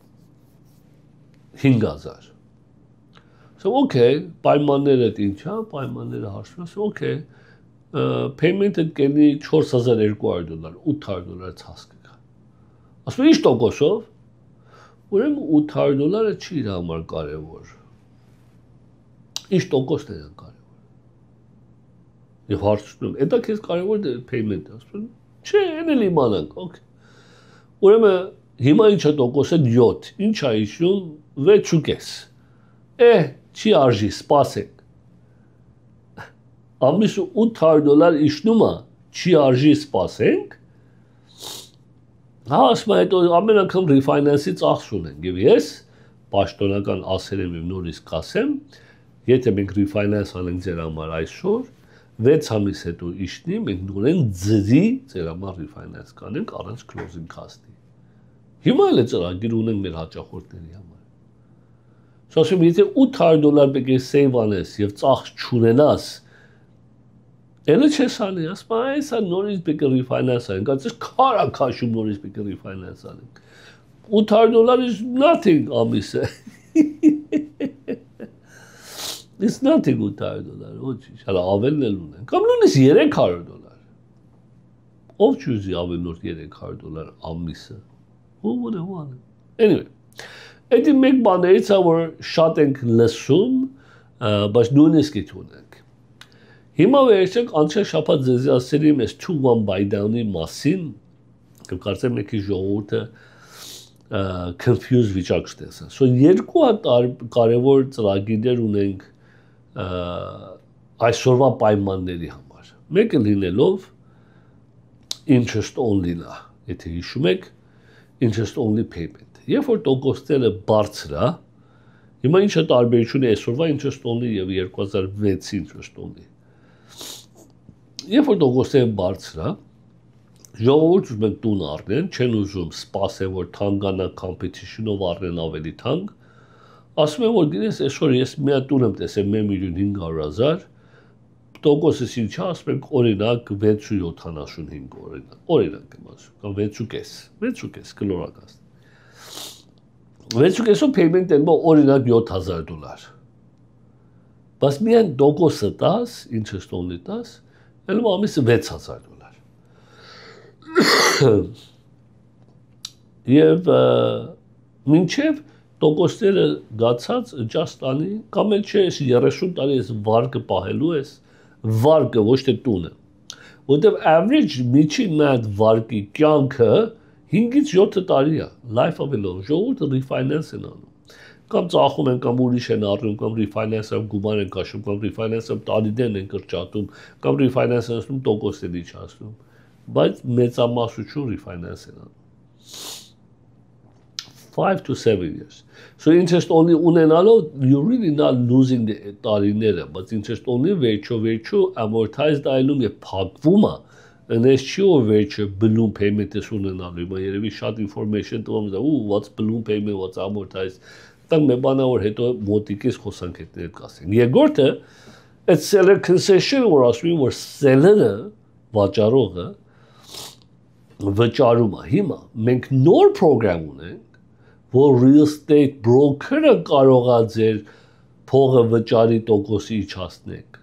5000։ So okay, պայմանները ինչ է, պայմանները հաշվում եմ, okay, payment-ը կենի $4200, $800 ցած կգա։ Ասում եմ ինչ տոկոսով։ Ուրեմն $800 չի իր համար կարևոր։ Ինչ տոկոսն է կարևոր։ Եվ հարցնում եմ, դա քեզ կարևոր է payment-ը, ասում եմ, Չէ, այն էլ իմանանք, օքեյ։ Ուրեմն հիմա ինչա տոկոս է 7, ինչ է իջնում 6.5։ Չի արժի, սպասենք։ Ամիսը $800 իջնում է, չի արժի, սպասենք։ Հա, ասում է, հետո ամեն անգամ refinance-ի ծախս ունենք, եւ ես պաշտոնական ասել եմ նորից կասեմ, եթե մենք refinance անենք ձեր համար այսօր, 6 ամիս հետո իջնի, մենք նորեն ձրի ձեր համար refinance կանենք առանց closing cost-ի։ Հիմա էլ է ծրագիր ունենք մեր հաճախորդների համար։ Ասում եմ, եթե $800 պետք է save անես եւ ծախս չունենաս, Elə չես անի, ասում եմ, այս նորից պետք է refinance անենք, ասես քարա քաշում նորից պետք է refinance անենք։ $800 is nothing ամիսը։ It's nothing $800, ոչինչ, հələ ավելն էլ ունեն։ Կամ նույնիսկ $300։ Ով չուզի ավելորդ $300 ամիսը։ Who would have wanted? Anyway, այդ մեկ բաներից է, որ շատ ենք լսում, բայց նույնիսկ իդ ունենք։ Հիմա վերջեք անցյալ շաբաթ ձեզ ասել եմ այս 2-1 buy down-ի մասին, կարծեմ եկի ժողովուրդը confused վիճակ ստեղծան։ So երկու հատ կարևոր ծրագիրներ ունենք այսօրվա պայմանների համար։ Մեկը լինելով interest only-ն է, եթե հիշում եք, interest only payment։ Երբ որ տոկոսները բարձր է, հիմա ինչ է տարբերությունը այսօրվա interest only եւ 2006-ի interest only։ Երբ որ տոկոսները բարձր է, ժողովուրդը ուզում են տուն առնեն, չեն ուզում սպասեն, որ թանկանա competition-ով առնեն ավելի թանկ, ասում են, որ գիտես, այսօր ես մի հատ տուն եմ տեսել 1.5 միլիոն, տոկոսս ինչ է, ասում ենք օրինակ 6.75 օրինակ եմ ասում, կամ 6.5 կլորակաս։ 6.5-ով payment են օրինակ $7,000։ Բայց միայն տոկոսը 10, interest only 10, ելում ամիսը $6,000։ Եվ մինչև տոկոսները գացած just անի, կամ էլ չէ, 30 տարի ես վարկը պահելու ես, վարկը ոչ թե տունը, որտեվ average միջին մատ վարկի կյանքը 5-ից 7 տարի է, life of a loan, ժողովուրդը refinance են անում, կամ ծախում են, կամ ուրիշ են առնում, կամ refinance-ով գումար են կաշում, կամ refinance-ով տարիներն են կրճատում, կամ refinance-ը ասում տոկոսներ իջացնում, բայց մեծամասնություն refinance են անում։ 5 to 7 years. So interest only ունենալով, you're really not losing the տարիները, but interest only վերջո amortized այլում եւ փակվում է, այնպես չի որ վերջը balloon payment-ը ունենալու, հիմա երևի շատ information տվում է, what's balloon payment, what's amortized, տան մի բան որ հետո մոտիկից խոսանք հետ ներկասենք։ Երկրորդը, այդ seller concession, որ ասում են, որ seller-ը, վաճառողը վճարում է։ Հիմա մենք նոր program ունենք, որ real estate broker-ը կարող է ձեր փողը վճարի տոկոսի իջացնեք։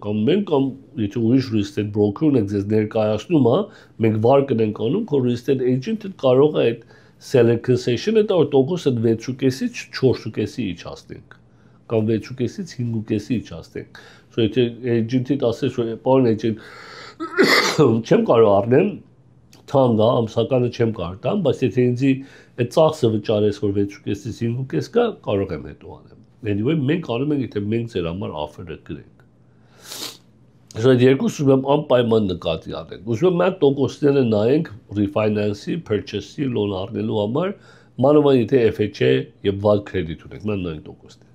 Կամ մենք կամ եթե ուրիշ real estate broker ունենք ձեզ ներկայացնում է, մենք վարկն ենք անում, որ real estate agent-ը կարող է այդ seller concession-ը տա որ տոկոսը 6.5-ից 4.5-ի իջացնենք, կամ 6.5-ից 5.5-ի իջացնենք։ So եթե agent-ը ասես որ պարոն agent չեմ կարող առնեմ թանգա, ամսականը չեմ կարող տամ, բայց եթե ինձ այդ ծախսը վճարես, որ 6.5-ից 5.5 կա, կարող եմ հետո անեմ։ Anyway, մենք անում ենք, եթե մենք ձեր համար offer-ը գրենք։ Այդ երկուսը ուզում եմ անպայման նկատի առնենք։ Ուզում եմ մենք տոկոսները նայենք refinance-ի, purchase-ի, loan առնելու համար, մանավանդ եթե FHA եւ վատ credit ունենք, մենք նայենք տոկոսները։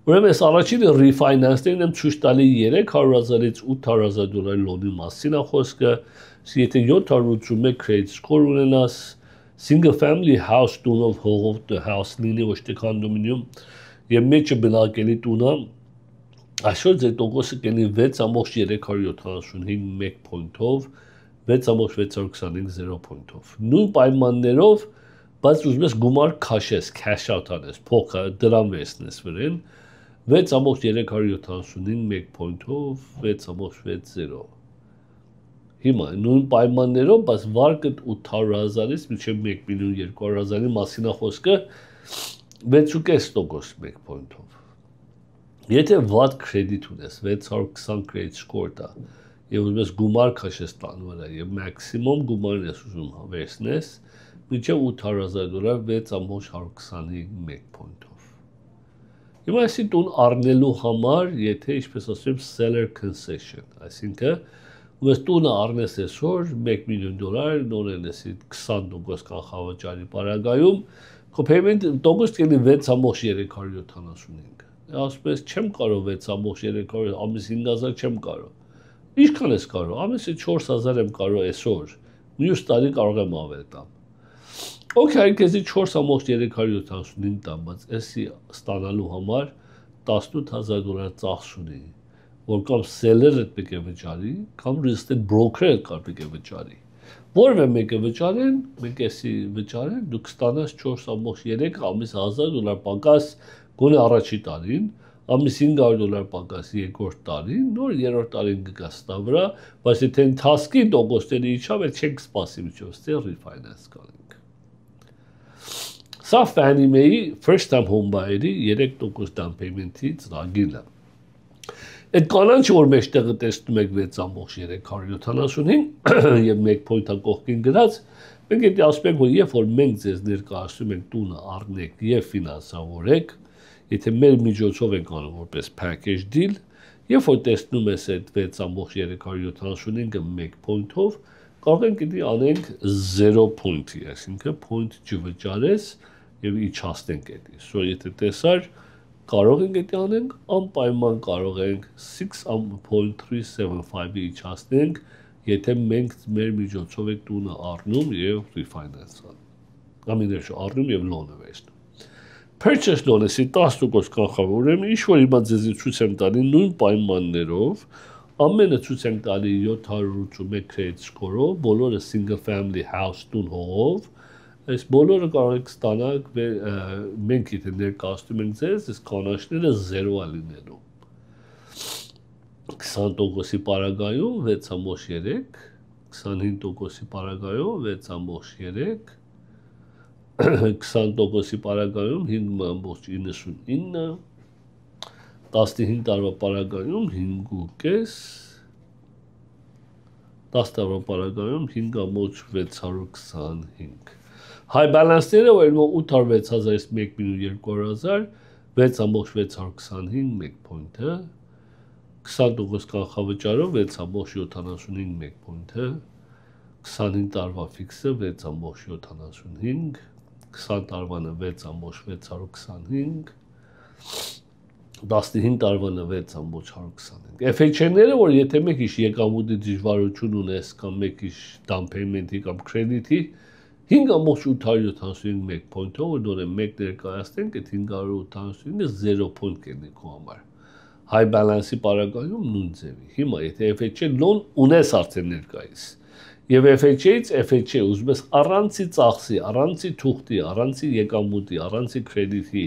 Ուրեմն այս առաջինը refinance-ներն եմ ցույց տալի $300,000-ից $800,000 loan-ի մասին է խոսքը, եթե 781 credit score ունենաս, single family house տունով հողով house լինի ոչ թե condominium եւ մեջը բնակելի տունը այսօր ձեր տոկոսը կլինի 6.375 1 point-ով 6.625 0 point-ով նույն պայմաններով բայց ուզում ես գումար քաշես cash out անես փոքր դրամ վերցնես վրան 6.375 1 point-ով 6.60 Հիմա նույն պայմաններով, բայց վարկը 800,000-ից մինչև 1,200,000-ի մասին է խոսքը 6.5% 1 point-ով։ Եթե վատ credit ունես, 620 credit score տա, եւ ուզում ես գումար քաշես տան վրա եւ մաքսիմում գումարն ես ուզում հավերցնես մինչեւ $8,000 6.125 point-ով։ Հիմա այսի տուն առնելու համար, եթե ինչպես ասում seller concession, այսինքն ուզես տունը առնես այսօր $1 million, նորեն էսի 20% կանխավճարի պարագայում, քո payment տոկոս կլինի 6.375։ Ասում ես չեմ կարող 6.300 ամիս 5,000 չեմ կարող։ Ինչքան ես կարող, ամիսի 4,000 եմ կարող այսօր, մյուս տարի կարող եմ ավել տամ։ Okay, քեզի 4.375 տամ, բայց էսի ստանալու համար $18,000 ծախս ունի, որ կամ seller-ը պետք է վճարի, կամ real estate broker-ը պետք է վճարի։ Որևէ մեկը վճարեն, մենք էսի վճարեն, դուք ստանաս 4.3 ամիս $1,000 պակաս գոնե առաջի տարին, ամիս $500 պակաս երկրորդ տարին, նոր երրորդ տարին կգաս տա վրա, բայց եթե ընթացքի տոկոսների իջավ, չենք սպասի միջով, ստեղ refinance կանենք։ Սա Fannie Mae-ի first time home buyer-ի 3% down payment-ի ծրագիրն է։ Այդ կանանչը, որ մեջտեղը տեսնում եք 6.375 եւ 1 point-ը կողքին գրած, մենք դա ասում ենք, որ երբ որ մենք ձեզ ներկայացնում ենք տունը առնեք եւ ֆինանսավորեք, եթե մեր միջոցով ենք անում որպես package deal, երբ որ տեսնում ես այդ 6.375-ը 1 point-ով, կարող ենք դա անենք 0 point-ի, այսինքն point չվճարես եւ իջացնենք դա։ So եթե տեսար, կարող ենք դա անենք, անպայման կարող ենք 6.375-ի իջացնենք, եթե մենք մեր միջոցով ենք տունը առնում եւ refinance անում։ Ամիներ առնում եւ loan-ը վերցնում։ Purchase loan-ը 10% կանխավոր, ուրեմն ինչ որ հիմա ձեզի ցույց եմ տալի նույն պայմաններով, ամենը ցույց եմ տալի 781 credit score-ով, բոլորը single family house տուն հողով, այս բոլորը կարող եք ստանալ, մենք եթե ներկայացնում ենք ձեզ, այս կանաչները 0 է լինելու։ 20%-ի պարագայում 6.3, 25%-ի պարագայում 6.3, 20%-ի պարագայում 5.99, 15 տարվա պարագայում 5.5, 10 տարվա պարագայում 5.625։ High balance-ները, որ 806,000-ից 1.200,000, 6.625 1 point-ը, 20% կանխավճարով 6.75 1 point-ը, 25 տարվա ֆիքսը 6.75, 20 տարվանը 6.625, 15 տարվանը 6.125։ FHA-ները, որ եթե մեկ իշ եկամուտի դժվարություն ունես կամ մեկ իշ down payment-ի կամ credit-ի 5.875 1 point-ով, որ նորեն մեկ ներկայացնենք, այդ 585-ը 0 point կենի քո համար։ High balance-ի պարագայում նույն ձևի։ Հիմա եթե FHA loan ունես արդեն ներկայիս, եւ FHA-ից FHA ուզում ես առանցի ծախսի, առանցի թուղթի, առանցի եկամուտի, առանցի credit-ի,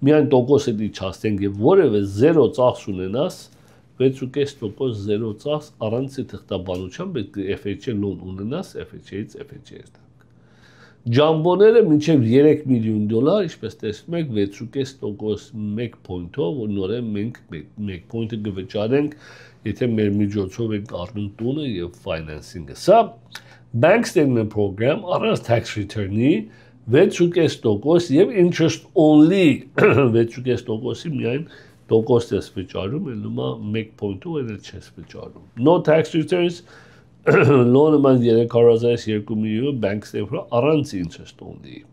միայն տոկոսը իջացնենք եւ որևէ 0 ծախս ունենաս, 6.5% 0 ծախս առանցի թղթաբանությամբ FHA loan ունենաս, FHA-ից FHA-ից տանք։ Ջամբոները մինչև $3 million, ինչպես տեսնում եք, 6.5% 1 point-ով, որ նորեն մենք 1 point-ը կվճարենք, եթե մեր միջոցով ենք առնում տունը եւ financing-ը։ Սա bank statement program առանց tax return-ի 6.5% եւ interest only 6.5%-ի միայն տոկոս ես վճարում, ելնումա 1 point-ով էլ չես վճարում։ No tax returns loan amount 300,000-ից 2 million bank statement առանց interest only։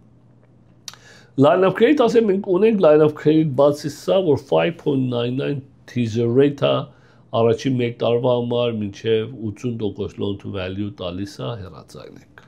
Line of credit ասեմ մենք ունենք line of credit բացի սա, որ 5.99 teaser rate-ը առաջին 1 տարվա համար մինչև 80% loan to value տալիս է հեռացայինեք։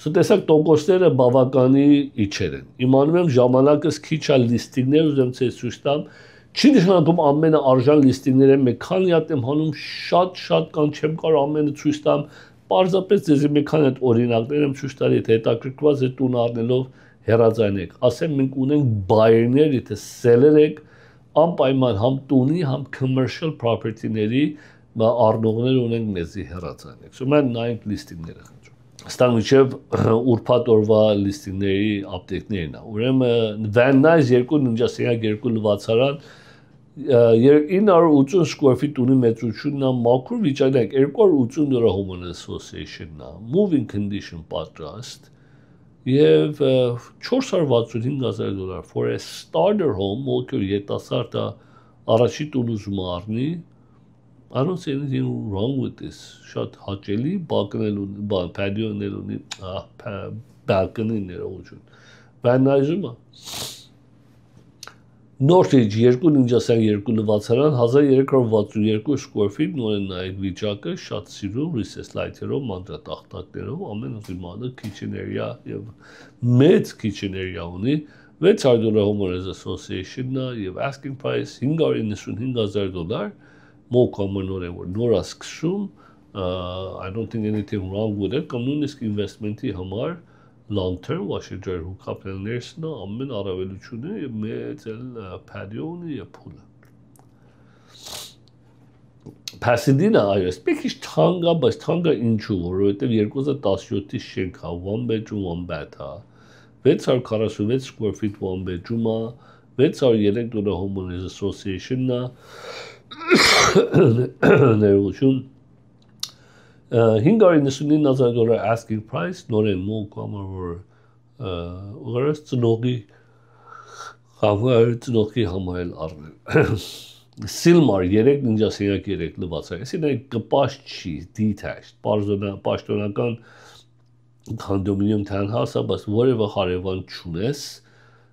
Սա տեսակ տոկոսները բավականի իջեր են։ Իմանում եմ ժամանակս քիչ է լիստինգներ ուզեմ ցույց տամ։ Չի նշանակում ամենը արժան լիստինգները մեկ քանի հատ եմ հանում շատ կան չեմ կարող ամենը ցույց տամ։ Պարզապես ձեզ մի քանի հատ օրինակներ եմ ցույց տալի, եթե հետաքրքրված եք տուն առնելով հեռացայինեք։ Ասեմ մենք ունենք buyer-ներ, եթե seller եք, անպայման համ տունի, համ commercial property-ների առնողներ ունենք մեզի հեռացայինեք։ Սա մենք նայենք լիստինգները խնդրում։ Ստան միջև ուրբաթ օրվա լիստինգների update-ներն է։ Ուրեմն Van Nuys 2 ննջասենյակ 2 լվացարան 980 square feet ունի մեծությունն է, մաքուր վիճակի 280 դոլար homeowners association-ն է, moving condition պատրաստ եւ $465,000 for a starter home, ովքեր յետասարտը առաջի տուն ուզում առնի. I don't see anything wrong with this. Շատ հաճելի patio-ներ ունի, balcony ներողություն։ Վանայժումը Northridge 292 լվացարան 1362 square feet նորեն նայեք վիճակը շատ սիրուն recess light-երով մանրատախտակներով ամեն ուրիշ kitchen area եւ մեծ kitchen area ունի $600 homeowners association-ն եւ asking price $595,000 մոկամը նորեն որ նորա սկսում I don't think anything wrong with it կամ նույնիսկ investment-ի համար long term Washington հուկապելներն ամեն առավելությունը եւ մեծ patio-ն եւ փուլը Pasadena այո այսպես թանկ է բայց թանկ է ինչու որովհետեւ 2017-ի շենք է one bedroom one bath է 646 square feet one bedroom է $603 homeowners association-ն է ներողություն $599,000 asking price նորեն մոկամը որ ուղղակի ծնողի համար առնել Silmar 3.3 լվացակ այսինքն այն կպաշ չի detached պաշտոնական condominium townhouse-ը բայց որևէ հարևան չունես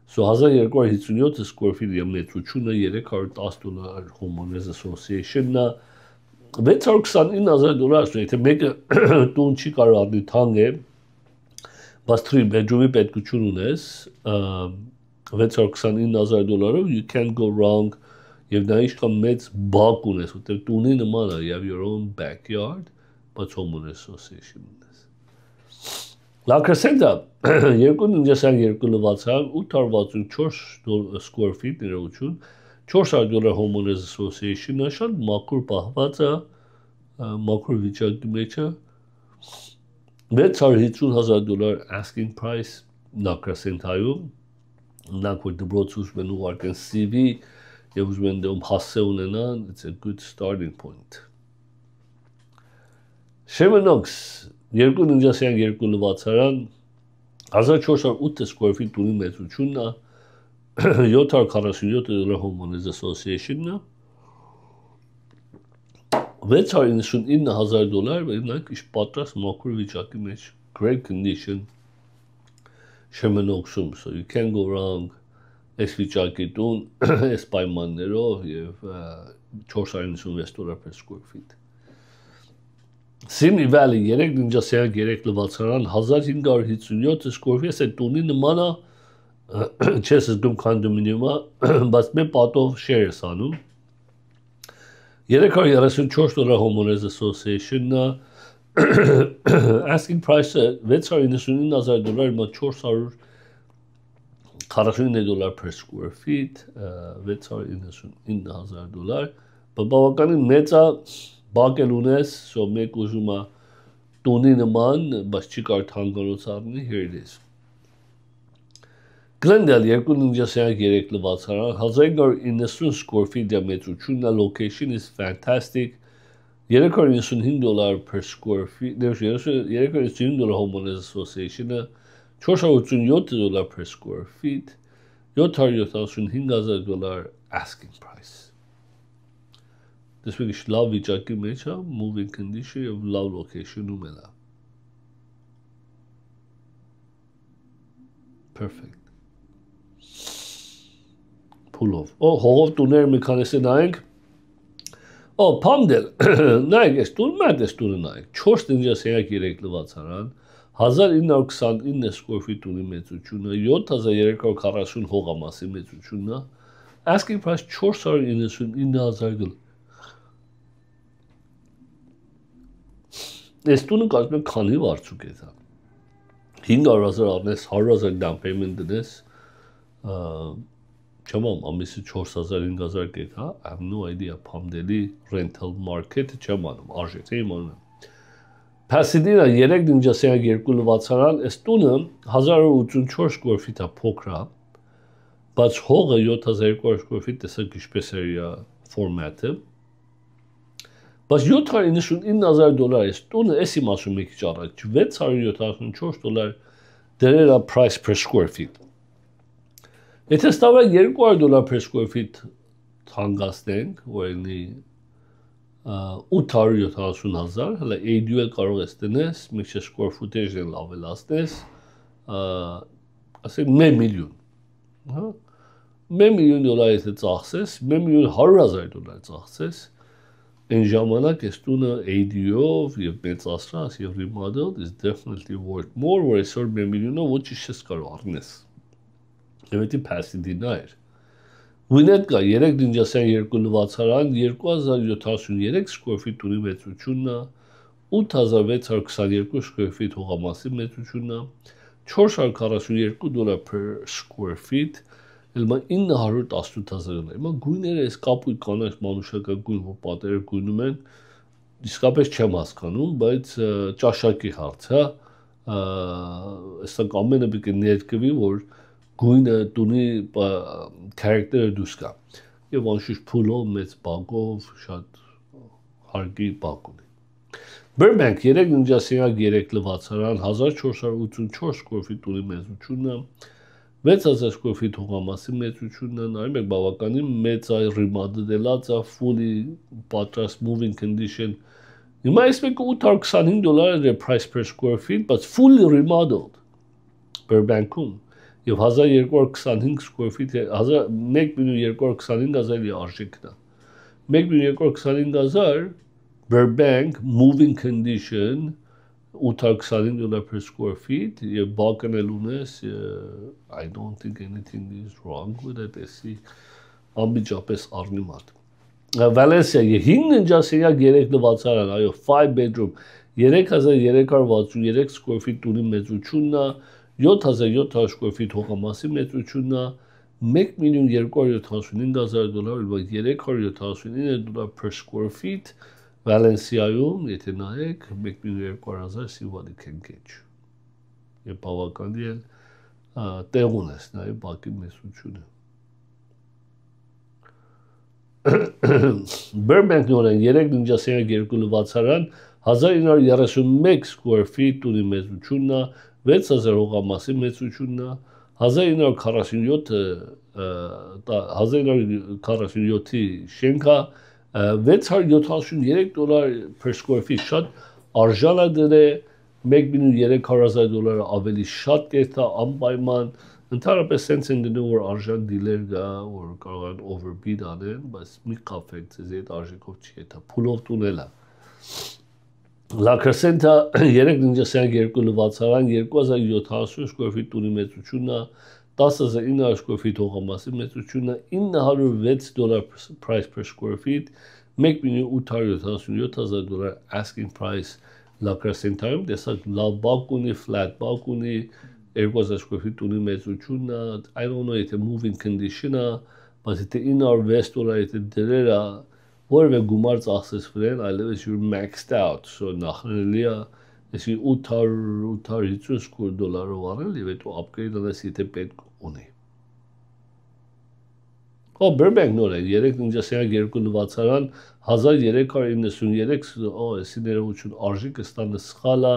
So 1257 square feet եւ մեծությունը $310 homeowners association-ն $629,000 եթե մեկը տուն չի կարող առնել թանկ է բայց 3 bedroom-ի պետքություն ունես $629,000 you can't go wrong եւ նա ինչքան մեծ բակ ունես որտեղ տունի նման է you have your own backyard բայց homeowners association ունես La Crescenta 2.2 լվացան 864 square feet ներողություն $400 homeowners association-ը շատ մաքուր պահված է մաքուր վիճակի մեջ է $650,000 asking price La Crescenta-ում նրանք որ դպրոց ուզում են ուղարկեն CV եւ ուզում են դեմ հասցե ունենան it's a good starting point Sherman Oaks 2.2 լվացարան 1408 square feet ունի մեծությունն է $747 homeowners association-ն $699,000 նրանք իշ պատրաստ մաքուր վիճակի մեջ great condition Sherman Oaks-ում so you can't go wrong այս վիճակի տուն այս պայմաններով եւ $496 per square feet Simi Valley 3.3 լվացարան 1557 square feet այս տունի նման է չես զգում condominium-ը, բայց մեր պատով share ես անում։ $334 homeowners association-ն asking price-ը $699,000 մոտ $449 per square feet, $699,000, բավականին մեծ է, բակ էլ ունես, so մեկ ուզում է տունի նման, բայց չի կարող թանկանոց առնի, here it is։ Glendale 2.3 լվացարան 1590 square feet մեծությունն է location is fantastic $395 per square feet $395 homeowners association-ը $487 per square feet $775,000 asking price This week լավ վիճակի մեջ է moving condition եւ լավ location-ում է Perfect Pull-off. Հողով տուներ մի քանիսը նայենք։ Palmdale, նայեք, այս տունը նայեք, 4.3 լվացարան, 1929 square feet ունի մեծությունը, 7340 հողամասի մեծությունն է, asking price $499,000։ Այս տունը կարծում եմ քանի վարձուկ է դա։ 500,000 առնես, 100,000 down payment դնես, Չեմ ամիսի 4,000-5,000 կեկ, հա, I have no idea, Palmdale-ի rental market-ը չեմ անում, արժեթ եմ անում։ Pasadena 3.2 լվացարան, այս տունը 1084 square feet-ա փոքր է, բայց հողը 7200 square feet տեսակ ինչպես է իր ֆորմատը։ Բայց $799 է տունը, էսի մասում մի քիչ առաջ $674 դրել է price per square feet։ Եթե ստավրա $200 per square feet հանգաստենք, որ լինի 870,000, հələ ADU էլ կարող ես տնես, մի քիչ square footage-ն ավելացնես, ասենք $1 միլիոն, հա։ $1 միլիոն եթե ծախսես, $1,100,000 ծախսես, այն ժամանակ այս տունը ADU-ով եւ մեծացրած եւ remodeled is definitely worth more, որ այսօր $1 միլիոնով ոչինչ չես կարող առնես։ Եվ դա passive նայր։ Winnet կա 3 նինջասյան 2 լվացարան 2073 square feet տունի մեծությունն է, 8622 square feet հողամասի մեծությունն է, $442 per square feet, Elma 918,000 Հիմա գույները այս կապույտ կանաչ մանուշական գույն որ պատերը գույնում են իսկապես չեմ հասկանում, բայց ճաշակի հարց, հա, այստեղ ամենը պետք է ներկվի, որ գույնը տունի քարակտերը դուրս գա։ Եվ անշուշտ փուլով, մեծ բակով, շատ հարգի բակ ունի։ Burbank 3 ննջասենյակ 3 լվացարան 1484 square feet տունի մեծությունն է, 6000 square feet հողամասի մեծությունն է, նայում եք բավականին մեծ է, remodeled է, fully պատրաստ moving condition։ Հիմա այս մեկը $825 է price per square feet, but fully remodeled Burbank-ում եւ 1225 square feet 1,225,000 արժեքն է։ 1,225,000 Burbank moving condition $825 per square feet եւ բակն էլ ունես I don't think anything is wrong with it էսի ամբիջապես առնի մարդ Վալենսիա 5 ննջասենյակ 3 լվացարան այո 5 bedroom 3363 square feet տունի մեծությունն է 7700 square feet հողամասի մեծությունն է $1,279,000 $379 per square feet Վալենսիայում, եթե նայեք, 1,200,000 սիվալիք են կեչ։ Եվ բավականի էլ տեղ ունես, նայեք բակի մեծությունը։ Burbank նորեն 3 ննջասենյակ 2 լվացարան 1931 square feet տունի մեծությունն է, 6000 հողամասի մեծությունն է, 1947-ի շենքա $673 per square feet շատ արժան է դրել $1,300,000 ավելի շատ կետ է անպայման ընդհանրապես sense են դնում որ արժան դիլեր գա որ կարող են overbid անեն բայց մի կապեք ձեզ այդ արժեքով չի դա փուլով տունել է La Crescenta 3 ննջասենյակ 2 լվացարան 2070 square feet տունի մեծությունն է 10,900 square feet հողամասի մեծությունն է $906 price per square feet $1,877,000 asking price La Crescenta-ում տեսակ լավ բակ ունի, flat բակ ունի 2000 square feet տունի մեծությունն է I don't know եթե moving condition-ը բայց եթե $906 եթե դրել է որևէ գումար ծախսես վրան այլևս you're maxed out so նախնելի է Այսի $850 արել և հետո upgrade անես եթե պետք ունի։ Burbank նոր է, 3 ննջասենյակ 2 լվացարան 1393 այսի ներողություն արժիքը ստանը սխալ է,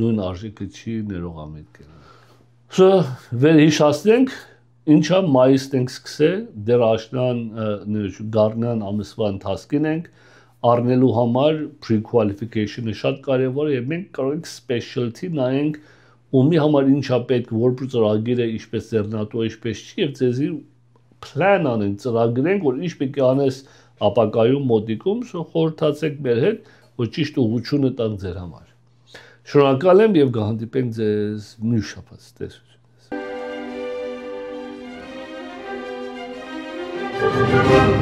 նույն արժիքը չի ներողամիտ կերել։ Վերհիշացնենք, ինչա մայիսն ենք սկսել, դեռ աշնան գարնան ամսվա ընթացքին ենք, առնելու համար pre-qualification-ը շատ կարևոր է եւ մենք կարող ենք specialty նայենք ումի համար ինչա պետք որ ծրագիր է ինչպես ձեռնատու ինչպես չի եւ ձեզի plan անենք ծրագրենք որ ինչ պետք է անես ապակայում մոտիկում խորհրդացեք մեր հետ որ ճիշտ ուղղությունը տանք ձեր համար շնորհակալ եմ եւ կհանդիպենք ձեզ մյուս շաբաթ տեսություն Thank you.